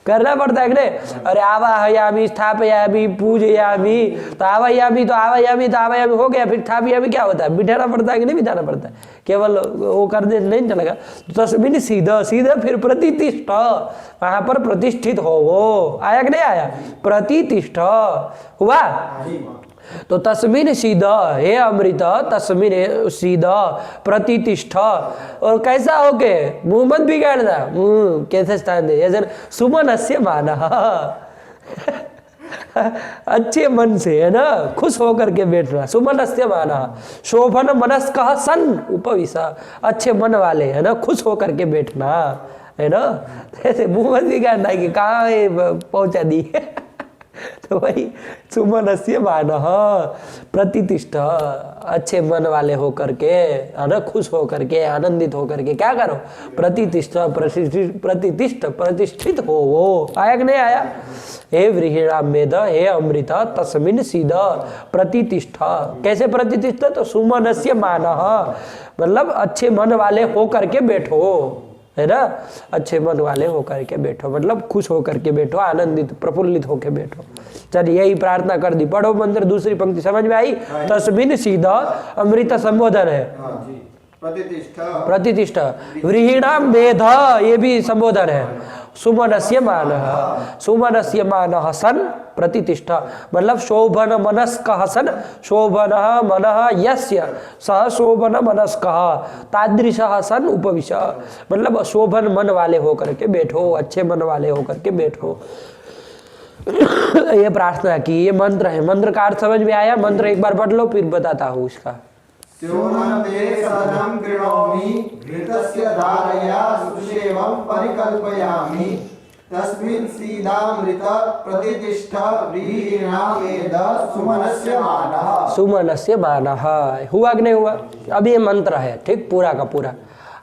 करना पड़ता है कि नहीं? अरे आवाहयामि, स्थापयामि, पूजयामि, तो आवाहयामि तो आवाहयामि तो आवाहयामि हो गया, फिर स्थापयामि क्या होता है? बिठाना पड़ता है कि नहीं बिठाना पड़ता है? केवल वो कर दे नहीं चलेगा। तो तस्मिन् सीधा, सीधा फिर प्रतिष्ठ, वहां पर प्रतिष्ठित हो। वो आया कि नहीं आया? प्रतिष्ठ हुआ। तो तस्मिन सीद, हे अमृत तस्मिन सीद प्रतिष्ठ। और कैसा हो के मुंह मत बिगाड़ना, कैसे स्थान दे, जैसे सुमनस्य मानः, अच्छे मन से, है ना, खुश होकर के बैठना। सुमनस्य मानः शोभन मनस्कः सन् उपविशा, अच्छे मन वाले, है ना, खुश होकर के बैठना, है ना। ऐसे मुंह मत बिगाड़ना कि कहाँ पहुंचा दी तो वही सुमनस्य मानः प्रतिष्ठ, अच्छे मन वाले होकर के, है ना, खुश होकर के, आनंदित होकर के क्या करो, प्रतिष्ठ, प्रतिष्ठित हो। वो आया कि नहीं आया? हे व्रीहिणाम मेध, हे अमृत तस्मिन सीद प्रतिष्ठ। कैसे प्रतिष्ठा? तो सुमनस्य मानः, मतलब अच्छे मन वाले होकर के बैठो, है ना, अच्छे मन वाले होकर के बैठो, मतलब खुश होकर के बैठो, आनंदित प्रफुल्लित होकर बैठो। चलिए यही प्रार्थना कर दी। पढ़ो मंत्र, दूसरी पंक्ति समझ में आई? तस्मिन सीद अमृत संबोधन है, प्रतिष्ठ। व्रीहिणाम मेध, ये भी संबोधन है। सुमनस्य मानः, सुमनस्य मानः सन् प्रतिष्ठ, मतलब शोभन मनस्कः सन्, शोभनः मनः यस्य सः शोभन मनस्कः तादृशः सन् उपविश, मतलब शोभन मन वाले होकर के बैठो, अच्छे मन वाले होकर के बैठो। ये प्रार्थना की, ये मंत्र है। मंत्र का अर्थ समझ में आया? मंत्र एक बार पढ़ लो फिर बताता हूँ इसका। स्योनं ते सदनं कृणोमि घृतस्य धारया सुषेवं परिकल्पयामि तस्मिन् सीदामृत प्रतिष्ठ व्रीहिणामेध सुमनस्य मानः। सुमनस्य मानः हुआ कि नहीं हुआ? अब ये मंत्र है, ठीक, पूरा का पूरा।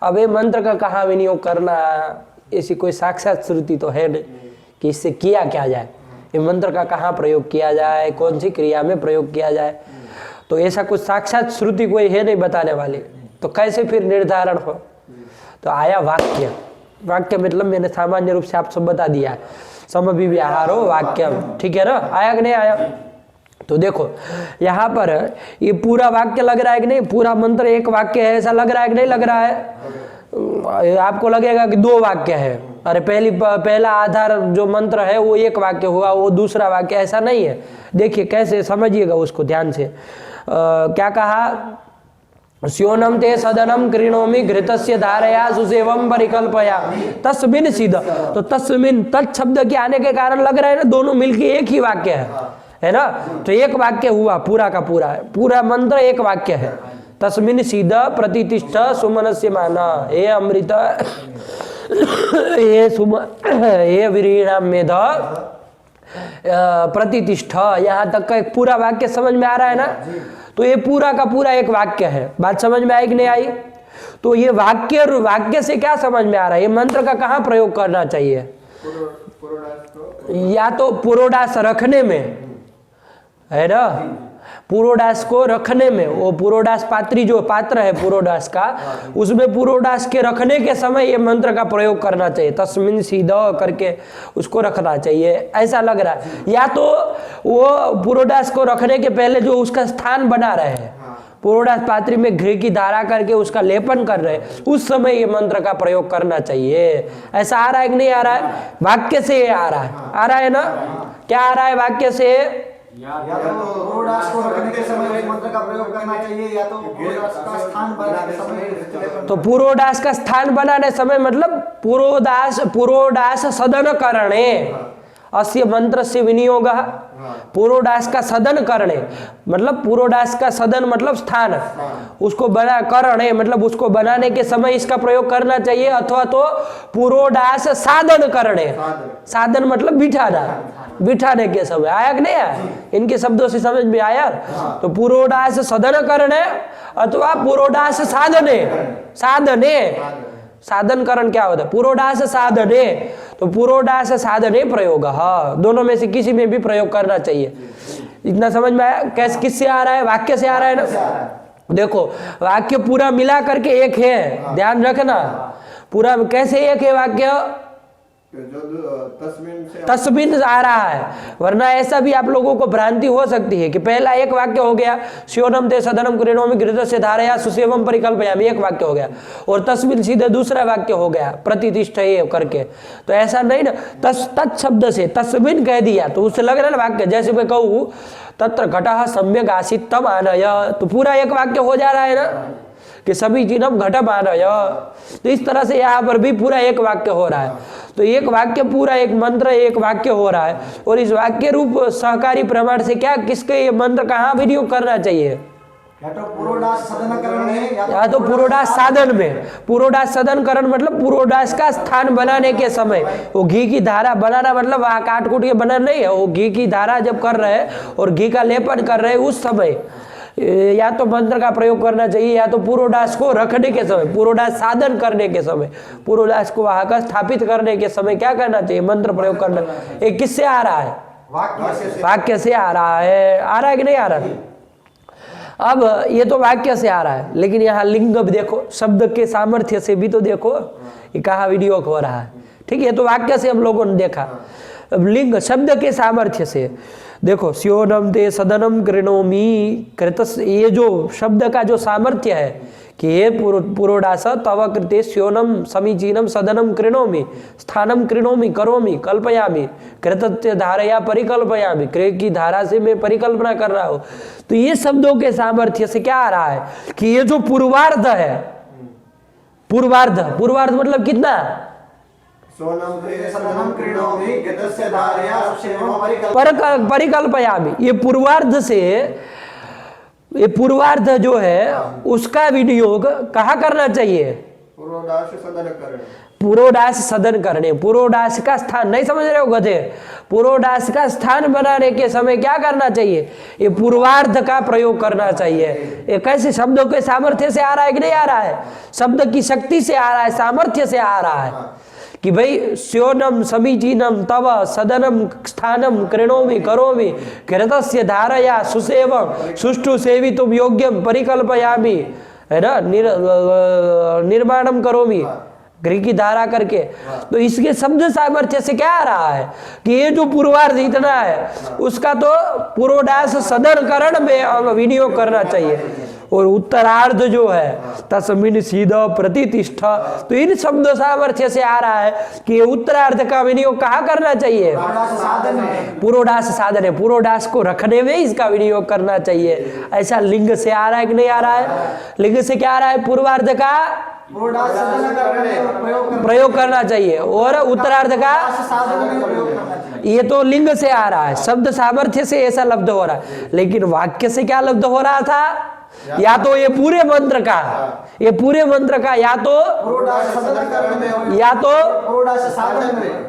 अब ये मंत्र का कहाँ विनियोग करना, ऐसी कोई साक्षात श्रुति तो है नहीं कि इससे किया क्या जाए, ये मंत्र का कहाँ प्रयोग किया जाए, कौन सी क्रिया में प्रयोग किया जाए, तो ऐसा कुछ साक्षात श्रुति कोई है नहीं बताने वाली, तो कैसे फिर निर्धारण हो? तो आया वाक्य। वाक्य मतलब मैंने सामान्य रूप से आप सब बता दिया है, समभिव्याहारो वाक्यम, ठीक है ना? आया कि नहीं आया? तो देखो यहाँ पर ये पूरा वाक्य लग रहा है कि नहीं? पूरा मंत्र एक वाक्य है, ऐसा लग रहा है कि नहीं लग रहा है? आपको लगेगा कि दो वाक्य है, अरे पहला आधार जो मंत्र है वो एक वाक्य हुआ, वो दूसरा वाक्य, ऐसा नहीं है। देखिए कैसे, समझिएगा उसको ध्यान से। क्या कहा? स्योनं ते सदनं कृणोमि घृतस्य धारया सुसेवं परिकल्पया तस्मिन् सीद। तो तस्मिन्, तत् शब्द के आने के कारण लग रहा है ना दोनों मिलके एक ही वाक्य है ना? तो एक वाक्य हुआ पूरा का पूरा, पूरा मंत्र एक वाक्य है। तस्मिन् सीद प्रतिष्ठ सुमनस्य मानः, हे अमृत हे व्रीहिणाम मेध प्रतिष्ठ, यहाँ तक का एक पूरा वाक्य समझ में आ रहा है ना? तो ये पूरा का पूरा एक वाक्य है। बात समझ में आई कि नहीं आई? तो ये वाक्य और वाक्य से क्या समझ में आ रहा है? ये मंत्र का कहाँ प्रयोग करना चाहिए? या तो पुरोडास रखने में, है ना, पुरोडास को रखने में, वो पुरोडास पात्री जो पात्र है पुरोडास का, उसमें पुरोडास के रखने के समय ये मंत्र का प्रयोग करना चाहिए। तस्मिन् सीद करके उसको रखना चाहिए, ऐसा लग रहा है। या तो वो पुरोडास को रखने के पहले जो उसका स्थान बना रहे हैं, पुरोडास पात्री में घृ की धारा करके उसका लेपन कर रहे हैं, उस समय ये मंत्र का प्रयोग करना चाहिए। ऐसा आ रहा है कि नहीं आ रहा है? वाक्य से ये आ रहा है ना? क्या आ रहा है वाक्य से? या तो पुरोडास को रखने के समय मंत्र का प्रयोग करना चाहिए, या तो पुरोडास का स्थान बनाने के समय। तो पुरोडास का स्थान बनाने समय मतलब पुरोडास सदन करणे अस्य मंत्र से विनियोग। पुरोडास का सदन करणे मतलब पुरोडास का सदन मतलब स्थान, उसको बना करणे मतलब उसको बनाने के समय इसका प्रयोग करना चाहिए। अथवा तो पुरोडास साधन करणे, साधन मतलब बिठाना, बिठाने के समय। आया कि नहीं आया? इनके शब्दों से समझ में आया? तो पुरोडास सदन करणे अथवा पुरोडास साधने, साधने, साधन करण क्या होता है? पुरोडास साधने, तो पुरोडास साधने प्रयोग, दोनों में से किसी में भी प्रयोग करना चाहिए। इतना समझ में आया? कैसे, किससे आ रहा है? वाक्य से आ रहा है ना? देखो वाक्य पूरा मिला करके एक है, ध्यान रखना। पूरा कैसे एक है वाक्य? जो तस्मीन से तस्मिन आ रहा है, वरना ऐसा भी आप लोगों को भ्रांति हो सकती है कि पहला एक वाक्य हो गया स्योनम ते सदनम कृणोमि घृतस्य धारया सुसेवम परिकल्पयामि, एक वाक्य हो गया, और तस्मिन सीधे दूसरा वाक्य हो गया प्रतिष्ठा ये करके। तो ऐसा नहीं ना, तत् शब्द से तस्मिन कह दिया तो उससे लग रहा है ना वाक्य। जैसे मैं कहूँ तत्र घटः सम्यक आसीत् तम आनय, तो पूरा एक वाक्य हो जा रहा है ना कि सभी चीनम घटम आनय। तो इस तरह से यहाँ पर भी पूरा एक वाक्य हो रहा है। तो एक वाक्य पूरा एक मंत्र एक वाक्य हो रहा है, और इस वाक्य रूप सहकारी प्रमाण से क्या किसके ये मंत्र कहाँ विनियोग करना चाहिए? या तो पुरोडास सदनकरण में या तो पुरोडास साधन में। पुरोडास सदनकरण मतलब पुरोडास का स्थान बनाने के समय, वो घी की धारा बनाना मतलब वहाँ काट कूट के बनाना नहीं है, वो घी की धारा जब कर रहे हैं और घी का लेपन कर रहे हैं उस समय या तो मंत्र का प्रयोग करना चाहिए, या तो पुरोडास को रखने के समय, पुरोडास साधन करने के समय, पुरोडास को वहां का स्थापित करने के समय क्या करना चाहिए? मंत्र प्रयोग करना। ये किससे आ रहा है? वाक्य से आ रहा है। आ रहा है कि नहीं आ रहा है? अब ये तो वाक्य से आ रहा है, लेकिन यहाँ लिंग भी देखो, शब्द के सामर्थ्य से भी तो देखो ये कहाँ विनियोग हो रहा है। ठीक है, ये तो वाक्य से हम लोगों ने देखा। अब लिंग शब्द के सामर्थ्य से देखो, स्योनम ते सदनम कृणोमि कृतस, ये जो शब्द का जो सामर्थ्य है कि हे पुरोडास तव कृते स्योनम समीचीनम सदनम कृणोमि स्थानम कृणोमि करोमि कल्पयामि कृतस्य धारया परिकल्पयामि, क्रिय की धारा से मैं परिकल्पना कर रहा हूँ। तो ये शब्दों के सामर्थ्य से क्या आ रहा है कि ये जो पूर्वार्ध है, पूर्वार्ध, पूर्वार्ध मतलब कितना? परिकल्पयामि, ये पूर्वार्ध से, ये पूर्वार्ध जो है उसका विनियोग कहाँ करना चाहिए? पुरोडास सदन करने। पुरोडास का स्थान नहीं समझ रहे हो गधे? पुरोडास का स्थान बनाने के समय क्या करना चाहिए? ये पूर्वार्ध का प्रयोग करना चाहिए। ये कैसे शब्दों के सामर्थ्य से आ रहा है कि नहीं आ रहा है? शब्द की शक्ति से आ रहा है, सामर्थ्य से आ रहा है कि भाई स्योनम समीचीनम तव सदनम स्थानम कृणोमि करोमि कृतस्य धारया सुसेवम सुष्ठु सेवितुम योग्यम परिकल्पयामि, है ना, निर्माणम करोमि, घी की धारा करके। तो इसके शब्द सामर्थ्य से क्या आ रहा है कि ये जो पूर्वार्ध इतना है उसका तो पुरोडास सदनकरण में विनियोग करना चाहिए, और उत्तरार्ध जो है तस्मिन सीधा प्रतिष्ठा, तो इन शब्द सामर्थ्य से आ रहा है कि उत्तरार्ध का विनियोग कहाँ करना चाहिए? पुरोडास साधन है, पुरोडास को रखने में इसका विनियोग करना चाहिए। ऐसा लिंग से आ रहा है कि नहीं आ रहा है? लिंग से क्या आ रहा है? पूर्वार्ध का प्रयोग करना चाहिए, और उत्तरार्ध का ये तो लिंग से आ रहा है, शब्द सामर्थ्य से ऐसा लब्ध हो रहा है। लेकिन वाक्य से क्या लब्ध हो रहा था? या तो ये पूरे मंत्र का, ये पूरे मंत्र का या तो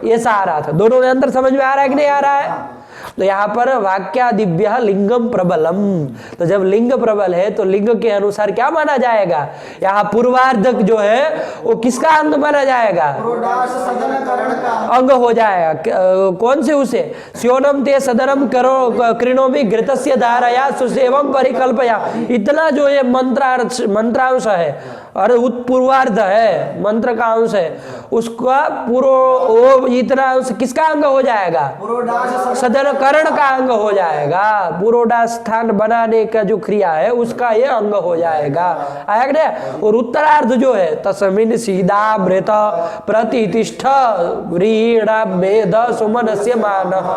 ऐसा आ रहा था। दोनों में अंतर समझ में आ रहा है कि नहीं आ रहा है? तो यहाँ पर वाक्यादिभ्यः लिंगम प्रबलम, तो जब लिंग प्रबल है तो लिंग के अनुसार क्या माना जाएगा? यहाँ पूर्वार्ध जो है वो किसका अंग माना जाएगा? अंग हो जाएगा। कौन से? उसे स्योनम ते सदनम करो कृणोमि घृतस्य धारया सुसेवम परिकल्पया, इतना जो ये मंत्रांश है और उत्पूर्वार्ध है, मंत्र का अंश है, उसका पूर्व इतना अंश किसका अंग हो जाएगा? सदनकरण का अंग हो जाएगा। पुरोडास स्थान बनाने का जो क्रिया है उसका ये अंग हो जाएगा। आया कि नहीं? और उत्तरार्ध जो है तस्मिन सीधा मृत प्रतिष्ठ व्रीड़ा मेध सुमनस्य मानः,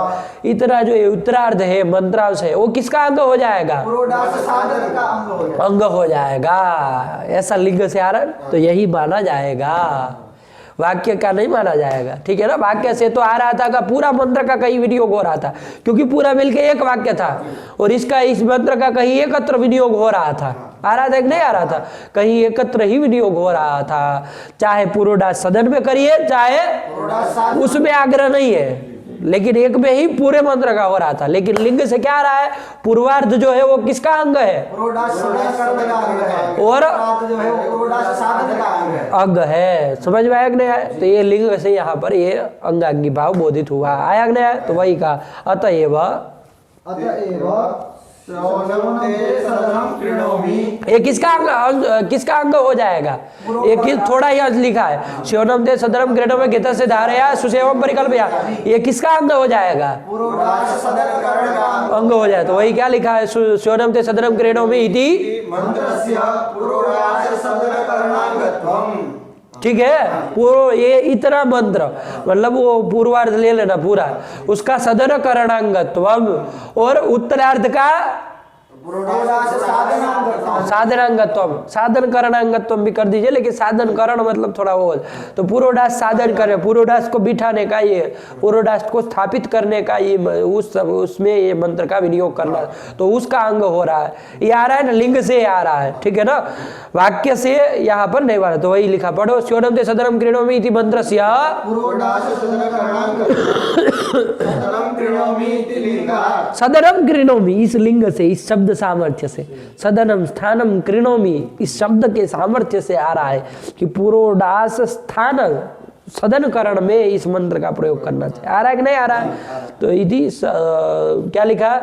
इतना जो उत्तरार्ध है मंत्रांश है वो किसका अंग हो जाएगा? अंग हो जाएगा। ऐसा लिंग से आ रहा है तो यही माना जाएगा, वाक्य का नहीं माना जाएगा। ठीक है ना? वाक्य से तो आ रहा था का पूरा मंत्र का कहीं विनियोग हो रहा था, क्योंकि पूरा मिलके एक वाक्य था, और इसका इस मंत्र का कहीं एकत्र विनियोग हो रहा था। आ रहा था कि नहीं आ रहा था? कहीं एकत्र ही विनियोग हो रहा था। चाहे पुरोडास सदन में करिए चाहे उसमें आग्रह नहीं है, लेकिन एक में ही पूरे मंत्र का हो रहा था। लेकिन लिंग से क्या आ रहा है? पूर्वार्ध जो है वो किसका अंग है? और अंग है। समझ में आया कि नहीं आया? तो ये लिंग से यहाँ पर ये अंगांगी भाव बोधित हुआ। आया कि नहीं आया? तो वही कहा अतएव श्रवणम ते सदनम कृणोमि। ये किसका अंग हो जाएगा? ये थोड़ा ही अंश लिखा है, श्योनम ते सदनम क्रीडोमि घेत से धारया सुसेवम परिकल्पया, ये किसका अंग हो जाएगा? पुरोडाश सदन करण का अंग हो जाए। तो वही क्या लिखा है, श्योनम ते सदनम क्रीडोमि इति मंत्रस्य पुरोडाश सदन करणांगत्वम। ठीक है, पूर्व ये इतना मंत्र मतलब वो पूर्वार्ध ले लेना पूरा, उसका सदन करणांगत्वम और उत्तरार्ध का पुरोडाश साधनांगत्वम। साधनांगत्वम, साधन करणांगत्वम भी कर दीजिए, लेकिन साधन करण मतलब थोड़ा वो, तो पुरोडाश साधन करे, पुरोडाश को बिठाने का, ये पुरोडाश को स्थापित करने का, ये उसमें ये मंत्र का विनियोग करना, तो उसका अंग हो रहा है। ये आ रहा है ना, लिंग से आ रहा है, ठीक है ना, वाक्य से यहाँ पर नहीं बना। तो वही लिखा, पढ़ो, श्योनम ते सदनम क्रीणोमि इति मंत्रस्य पुरोडाश सदन करणांगत्वम सदनम कृणोमि इति लिंगात्। सदनम कृणोमि, इस लिंग से, इस शब्द सामर्थ्य से, सदनम स्थानम कृणोमि इस शब्द के सामर्थ्य से आ रहा है कि पुरोडाश स्थान सदन करण में इस मंत्र का प्रयोग करना चाहिए। आ रहा है कि नहीं आ रहा है? तो इति क्या लिखा,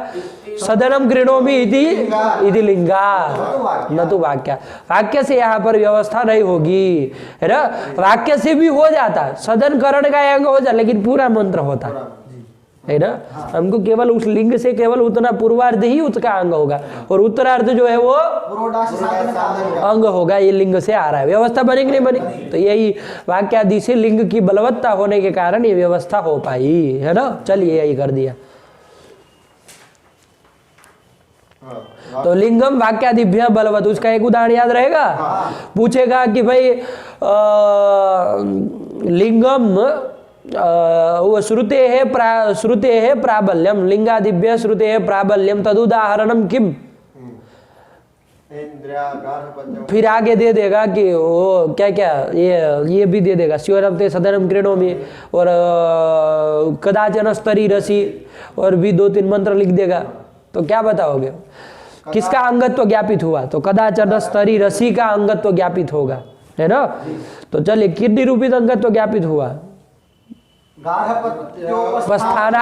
सदनम कृणोमि इति लिंगा न तो वाक्य। वाक्य से यहाँ पर व्यवस्था नहीं होगी, है ना, वाक्य से भी हो जाता, सदन करण का अंग हो जाता, लेकिन पूरा मंत्र होता है ना। हमको केवल उस लिंग से केवल उतना पूर्वार्ध ही उसका अंग होगा, और उत्तरार्ध जो है वो पुरोडाश साधन का अंग होगा। ये लिंग से आ रहा है, व्यवस्था बनी कि नहीं बनी? तो यही वाक्यादि से लिंग की बलवत्ता होने के कारण ये व्यवस्था हो पाई, है ना। चलिए यही कर दिया। तो लिंगम वाक्यादिभ्य बलवत, उसका एक उदाहरण याद रहेगा। पूछेगा कि भाई लिंगम वो श्रुते है प्राबल्यम, लिंगादिभ्य श्रुते है प्राबल्यम, तदुदाहरणम किम। फिर आगे दे देगा कि वो क्या क्या, ये भी दे देगा, श्योरम ते सदनम क्रीणोमि और कदाचन स्तरी रसी, और भी 2-3 मंत्र लिख देगा। तो क्या बताओगे, किसका अंगत्व ज्ञापित हुआ? तो कदाचन स्तरी रसी का अंगत्व ज्ञापित होगा, है ना। तो चलिए, कितनी रूपित अंगत्व ज्ञापित हुआ? गार्हपत्योपस्थान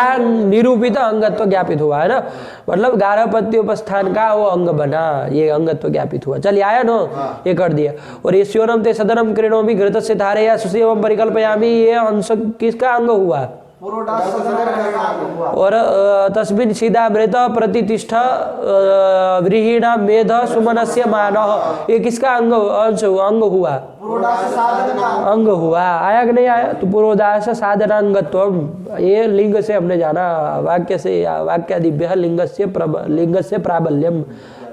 निरूपित अंगत्व ज्ञापित हुआ, है ना, मतलब गार्हपत्योपस्थान का वो अंग बना, ये अंगत्व ज्ञापित हुआ। चलिए आया नो, ये कर दिया। और ये श्योरम ते सदनम क्रीणोमि घृतस्य धारया सुसेवम परिकल्पयामि, ये अंश किसका अंग हुआ? पुरोडाश सदन करण का हुआ। और तस्मिन् सीदामृत प्रतिष्ठ व्रीहिणा मेध सुमनस्य मानः, ये किसका अंग हुआ? पुरोडाश साधन का अंग हुआ। आया कि नहीं आया? तो पुरोडाश साधनांगत्वम, ये लिंग से हमने जाना, वाक्य से वाक्यादिभ्यः लिंगस्य प्राबल्यम,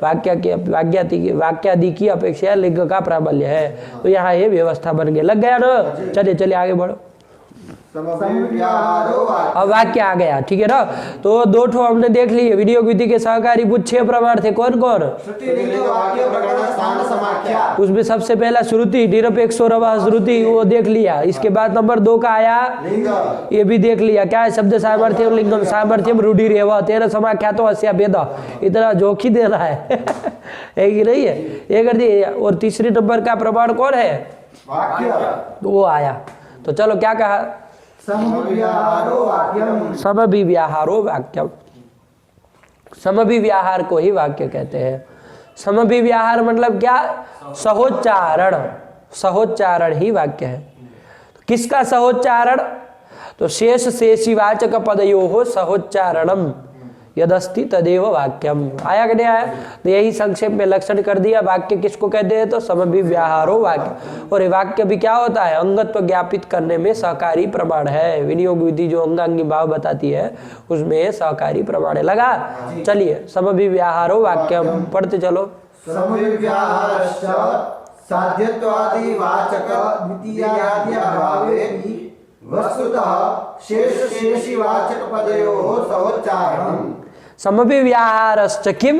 वाक्यादि की अपेक्षा लिंग का प्राबल्य है। तो यहाँ ये व्यवस्था बन गया, लग गया ना। चलिए आगे बढ़ो। अब वाक्य आ गया, ठीक है ना। तो 2 ठो हमने देख लिए, विनियोग विधि के सहकारी बुद्ध 6 प्रमाण थे, कौन कौन? उसमें सबसे पहला श्रुति, निरपेक्षोरवः श्रुति, वो देख लिया। इसके बाद नंबर 2 का आया, ये भी देख लिया, क्या है? शब्द सामर्थ्य लिंगम सामर्थ्यम रूढ़िरेव तेन समाख्यातो अस्या भेद। इतना जोखी देना है कि नहीं है, ये कर दिए। और तीसरे नंबर का प्रमाण कौन है? वाक्य, वो आया। तो चलो क्या कहा? समभिव्याहारो वाक्यम, समभिव्याहार को ही वाक्य कहते हैं। समभिव्याहार मतलब क्या? सहोच्चारण, सहोच्चारण ही वाक्य है। तो किसका सहोच्चारण? तो शेष शेषीवाचक पदयोः सहोच्चारणम यदस्ति तदेव वाक्यम। आया कि नहीं आया? तो यही संक्षेप में लक्षण कर दिया। वाक्य किसको कहते हैं? तो समभिव्याहारो वाक्य। और ये वाक्य भी क्या होता है? अंगत्व ज्ञापित करने में सहकारी प्रमाण है। विनियोग विधि जो अंगांगी भाव बताती है उसमें सहकारी प्रमाण है। लगा? चलिए, समभिव्याहारो वाक्यम पढ़ते चलो। समभिव्याहारश्च साध्यत्वादि वाचक द्वितीयादि अभावे वस्तुतः शेष शेषीवाचक पदयोः सहोच्चारणम्। समभिव्याहारश्च किम,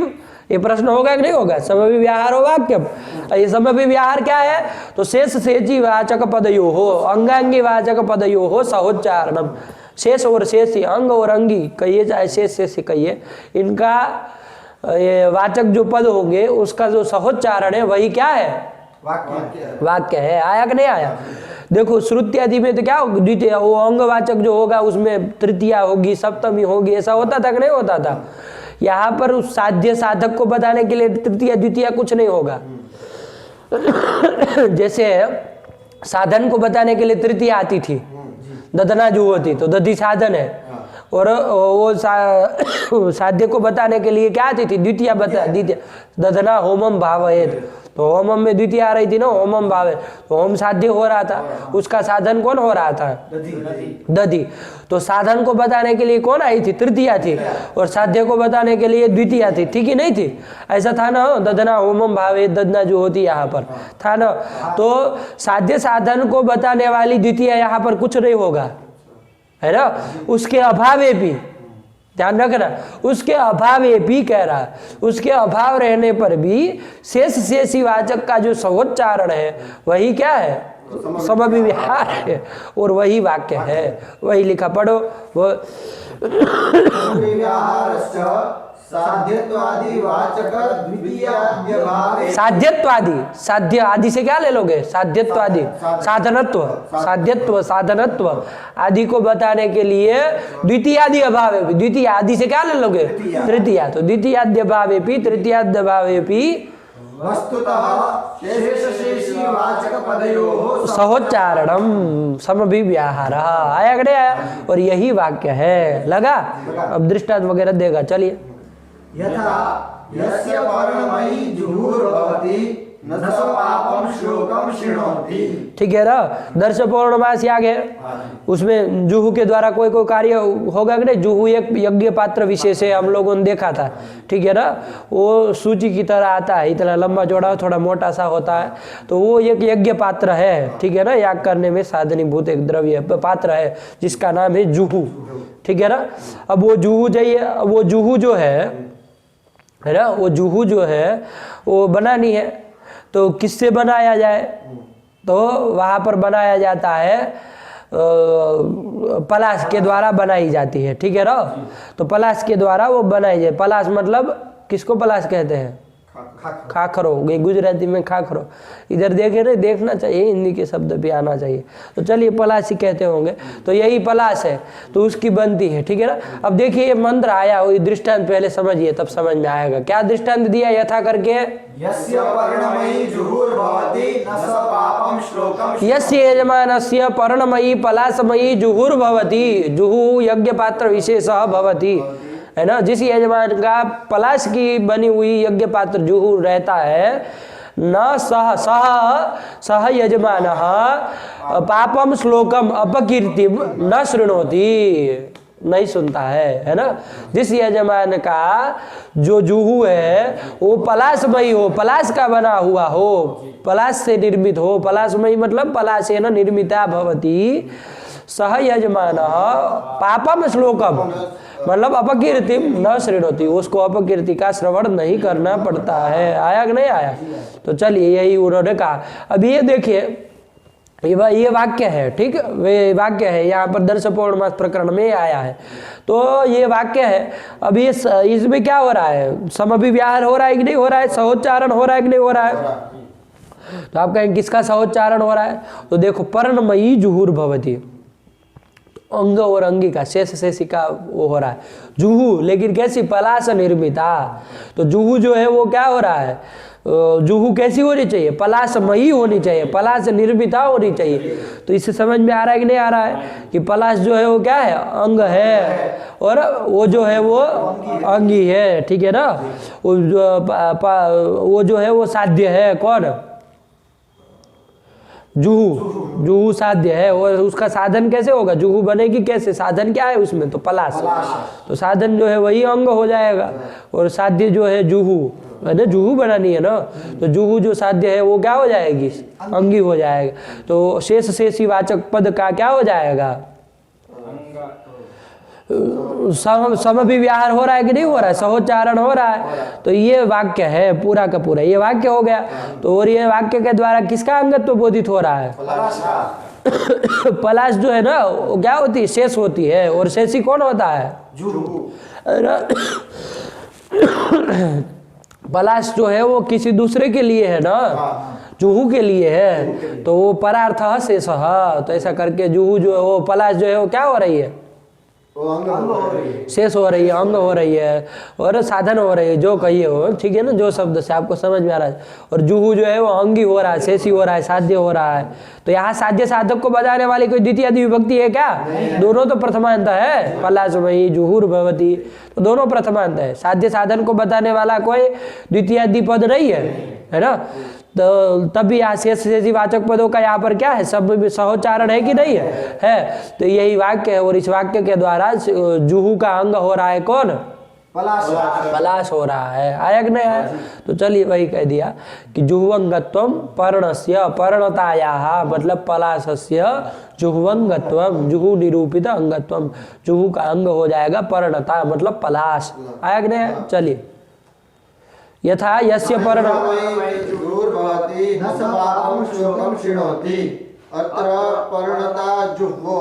ये प्रश्न होगा कि नहीं होगा? समभिव्याहारो वाक्यम, ये समभिव्याहार क्या है? तो शेष शेषीवाचक पदयोः, अंगांगी वाचक पदयोः सहोच्चारणम। शेष और शेषी, अंग और अंगी कहिए, चाहे शेष शेषी कहिए, इनका ये वाचक जो पद होंगे उसका जो सहोच्चारण है वही क्या है? वाक्य है। आया कि नहीं आया? देखो, श्रुति आदि में तो क्या होगा? द्वितीय, वो अंगवाचक जो होगा उसमें तृतीया होगी, सप्तमी होगी, ऐसा होता था कि नहीं होता था? यहाँ पर उस साध्य साधक को बताने के लिए तृतीया द्वितीया कुछ नहीं होगा। जैसे साधन को बताने के लिए तृतीया आती थी, दधना जो होती, तो दधि साधन है, और वो साध्य को बताने के लिए क्या आती थी, द्वितीया बता, द्वितीय दधना होमम भावयेत, तो होमम में द्वितीया आ रही थी ना, होमम भावे, तो होम साध्य हो रहा था, उसका साधन कौन हो रहा था, दधि। तो साधन को बताने के लिए कौन आई थी, तृतीया थी, और साध्य को बताने के लिए द्वितीया थी, ठीक ही नहीं थी, ऐसा था ना, दधना होमम भावे, दधना जो होती यहाँ पर था ना। तो साध्य साधन को बताने वाली द्वितीया यहाँ पर कुछ नहीं होगा, है ना, उसके अभावे भी, ध्यान रखना, उसके अभावे भी कह रहा है, उसके अभाव रहने पर भी शेष शेषी वाचक का जो सहोच्चारण है वही क्या है, समभिव्याहार है, और वही वाक्य है, वही लिखा, पढ़ो वो साध्यत्वादि वाचक द्वितीयाद्य भावे, साध्यत्वादि, साध्य आदि से क्या ले लोगे, साध्यत्वादि, साधनत्व, साध्यत्व साधनत्व आदि को बताने के लिए द्वितीयादि अभावे भी, द्वितीय आदि से क्या ले लोगे, तृतीया, तो द्वितीयाद्य भावे भी, तृतीयाद्य भावे भी वस्तुतः शेषशेषी वाचक पदयोः सहोच्चारणम समभिव्याहार, आया कि नहीं आया, और यही वाक्य है, लगा। अब दृष्टांत वगैरह देगा, चलिए। यथा यस्य वर्णमयी जुहुर्भवति न स पापं श्लोकं शृणोति, ठीक है ना, दर्श पौर्णमासी आ गए, उसमें जुहू के द्वारा कोई कोई कार्य होगा कि नहीं, जुहू एक यज्ञ पात्र विशेष है, हम लोगों ने देखा था, ठीक है ना, वो सूची की तरह आता है, इतना लंबा चौड़ा थोड़ा मोटा सा होता है, तो वो एक यज्ञ पात्र है, ठीक है ना, याग करने में साधनीभूत एक द्रव्य पात्र है जिसका नाम है जुहू, ठीक है ना। अब वो जुहू जाइए, वो जुहू जो है ना, वो जुहू जो है वो बनानी है, तो किससे बनाया जाए, तो वहाँ पर बनाया जाता है पलाश के द्वारा बनाई जाती है, ठीक है ना, तो पलाश के द्वारा वो बनाई जाए, पलाश मतलब किसको पलाश कहते हैं, खाखरो, गुजराती में खाखरो, इधर देखे ना, देखना चाहिए, हिंदी के शब्द भी आना चाहिए, तो चलिए पलाश ही कहते होंगे, तो यही पलाश है, तो उसकी बनती है, ठीक है ना। अब देखिए ये मंत्र आया हो, ये दृष्टांत पहले समझिए तब समझ में आएगा, क्या दृष्टांत दिया यथा करके, यस्य वर्णमयी जुहुर्भवति न स पापं श्लोकं, यस्य यजमानस्य पर्णमयी पलाशमयी जुहुर्भवति, जुहु यज्ञ पात्र विशेषः भवति, है ना, जिस यजमान का पलाश की बनी हुई यज्ञ पात्र जुहू रहता है, न सह सह सह यजमान पापम श्लोकम अपकीर्तिम न शृणोति, नहीं सुनता है ना, जिस यजमान का जो जुहू है वो पलाशमयी हो, पलाश का बना हुआ हो, पलाश से निर्मित हो, पलाशमयी मतलब पलाशेन निर्मिता भवति, सह यजमान पापम श्लोकम मतलब अपकीर्ति न श्रेणोती, उसको अपकीर्ति का श्रवण नहीं करना पड़ता है, आया कि नहीं आया, तो चलिए यही उन्होंने कहा। अब ये देखिए ये वाक्य है, ठीक, वे वाक्य है यहाँ पर दर्श पौर्णमास प्रकरण में आया है, तो ये वाक्य है। अब ये इसमें क्या हो रहा है, समभिव्याहार हो रहा है कि नहीं हो रहा है, सहोच्चारण हो रहा है कि नहीं हो रहा है, तो आप कहेंगे किसका सहोच्चारण हो रहा है, तो देखो पर्णमयी जुहुर्भवति, अंग और अंगी का शेष शेषी का वो हो रहा है, जुहू लेकिन कैसी, पलाश निर्मिता, तो जुहू जो है वो क्या हो रहा है, जुहू कैसी होनी चाहिए, पलाशमयी होनी चाहिए, पलाश निर्मिता होनी चाहिए, तो इससे समझ में आ रहा है कि नहीं आ रहा है कि पलाश जो है वो क्या है, अंग है, और वो जो है वो अंगी है, ठीक है ना, वो जो है वो साध्य है, कौन, जुहू, जुहू साध्य है, और उसका साधन कैसे होगा, जुहू बनेगी कैसे, साधन क्या है उसमें, तो पलाश, तो साधन जो है वही अंग हो जाएगा, और साध्य जो है जुहू है ना, जुहू बनानी है ना, तो जुहू जो साध्य है वो क्या हो जाएगी, अंगी हो जाएगा, तो शेष शेषी वाचक पद का क्या हो जाएगा, समभिव्याहार हो रहा है कि नहीं हो रहा है, सहोच्चारण हो रहा है, तो ये वाक्य है पूरा का पूरा, ये वाक्य हो गया। तो और ये वाक्य के द्वारा किसका अंगत्व बोधित हो रहा है, पलाश जो है ना वो क्या होती है, शेष होती है, और शेषी कौन होता है, पलाश जो है वो किसी दूसरे के लिए है ना, जुहू के लिए है, तो वो परार्थ शेष, तो ऐसा करके जुहू जो है वो पलाश जो है वो क्या हो रही है, वो अंग हो रही है। शेष हो रही है, अंग हो रही है और साधन हो रही है, जो कहिए हो, ठीक है ना, जो शब्द से आपको समझ में आ रहा है। और जुहू जो है वो अंगी हो रहा है, शेषी हो रहा है, साध्य हो रहा है। तो यहाँ साध्य साधक को बताने वाली कोई द्वितीय विभक्ति है क्या? दोनों तो प्रथमांत है, पलाशमयी जुहुर भवती, तो दोनों प्रथमांत है। साध्य साधन को बताने वाला कोई द्वितीय पद नहीं है ना। तो तब भी यहाँ शेष शेषी वाचक पदों का यहाँ पर क्या है, सब में सहोच्चारण है कि नहीं है? तो यही वाक्य है। और इस वाक्य के द्वारा जुहू का अंग हो रहा है कौन? पलाश हो रहा है। आया कि नहीं आया? तो चलिए वही कह दिया कि जुहुवंगत्वम पर्णस्य, पर्णतायाः मतलब पलाशस्य जुहुवंगत्वम, जुहू निरूपित अंगत्वम, जुहू का अंग हो जाएगा पर्णता मतलब पलाश। आया कि नहीं आया? चलिए, यथा यस्य पर्ण जुहुर्भवति न समापं श्लोकं शृणोति अत्र पर्णता जुह्वो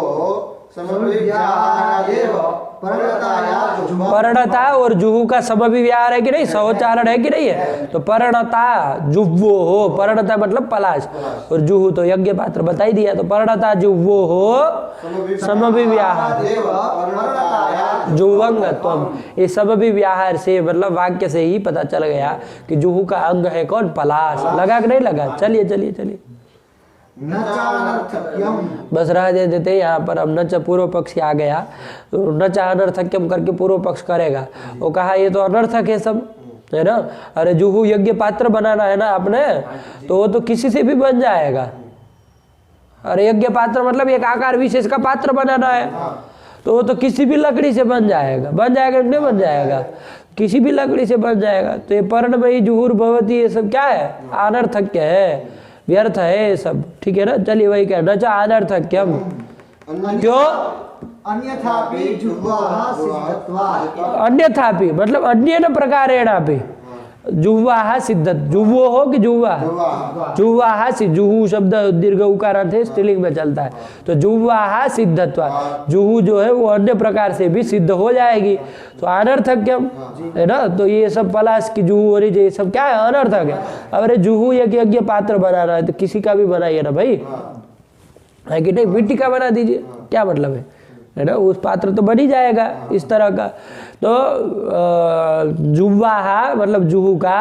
समभिव्याहारेव पर्णताया जुह्वा। पर्णता और जुहू का समभिव्याहार है कि नहीं, सहोच्चारण है कि नहीं है? तो पर्णता जुह्वो हो, पर्णता मतलब पलाश, और जुहू तो यज्ञ पात्र बता ही दिया। तो पर्णता जुह्वो हो समभिव्याहार जुह्वंगत्वम, ये समभिव्याहार से मतलब वाक्य से ही पता चल गया कि जुहू का अंग है कौन? पलाश। लगा कि नहीं लगा? चलिए चलिए चलिए, बस रह दे देते यहाँ पर। अब नच पूर्व पक्षी आ गया, तो नच अनर्थक्यम करके पूर्व पक्ष करेगा। वो कहा ये तो अनर्थक है सब, है ना। अरे जुहू यज्ञ पात्र बनाना है ना आपने, तो वो तो किसी से भी बन जाएगा। अरे यज्ञ पात्र मतलब एक आकार विशेष का पात्र बनाना है, तो वो तो किसी भी लकड़ी से बन जाएगा। बन जाएगा नहीं बन जाएगा? किसी भी लकड़ी से बन जाएगा। तो ये पर्णमयी जुहुर भवती ये सब क्या है? अनर्थक्य है, व्यर्थ है ये सब, ठीक है ना। चलिए वही कह न चा अनर्थक्यम, क्यों? अन्यथापि जुह्वाः सिद्धत्वात्, अन्यथापि मतलब अन्य न प्रकारेणापि, जुह्वाः सिद्धत, जुह्वो हो कि जुह्वा? जुह्वाः सिद्ध, जुहू शब्द दीर्घ उकारांत है, स्त्रीलिंग में चलता है। तो जुह्वाः सिद्धत्वात्, जुहू जो है वो अन्य प्रकार से भी सिद्ध हो जाएगी। तो अनर्थक्यम है ना। तो ये सब पलाश की जुहू हो रही है, ये सब क्या है? अनर्थक है। अरे जुहू एक यज्ञ पात्र बनाना है तो किसी का भी बनाइए ना भाई, है कि नहीं? मिट्टी का बना दीजिए, क्या मतलब है ना, उस पात्र तो बन ही जाएगा इस तरह का। तो जुह्वाः मतलब जुहू का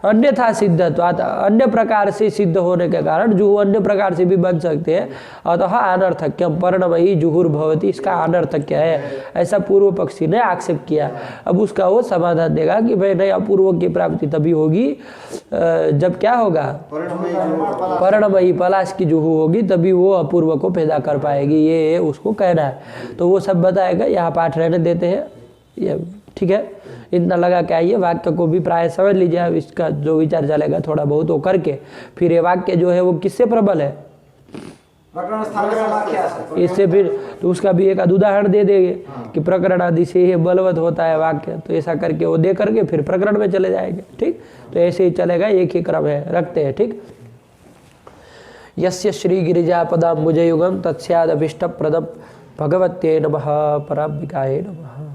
अन्यथा सिद्धत्वात्, अन्य प्रकार से सिद्ध होने के कारण जुहू अन्य प्रकार से भी बन सकते हैं। अतः अनर्थक्यम पर्णमयी जुहुर्भवति, इसका अनर्थक्य है, ऐसा पूर्व पक्षी ने आक्षेप किया। अब उसका वो समाधान देगा कि भाई नहीं, अपूर्व की प्राप्ति तभी होगी जब क्या होगा? पर्णमयी पलाश की जुहू होगी, तभी वो अपूर्व को पैदा कर पाएगी, ये उसको कहना है। तो वो सब बताएगा, यहाँ पाठ रहने देते हैं ये, ठीक है। इतना लगा क्या, ये वाक्य को भी प्राय समझ लीजिए। अब इसका जो विचार चलेगा थोड़ा बहुत वो करके, फिर ये वाक्य जो है वो किससे प्रबल है? प्रकरण स्थान समाख्या से। इससे फिर तो उसका भी एक उदाहरण दे देंगे कि प्रकरण आदि से ये बलवत होता है वाक्य। तो ऐसा करके वो दे करके फिर प्रकरण में चले जाएंगे, ठीक। तो ऐसे ही चलेगा, एक ही क्रम है, रखते हैं, ठीक। यस्य श्री गिरिजापदाम्बुजयुगम तत्स्यादभीष्टप्रदम भगवत्यै नमः पराम्बिकायै नमः।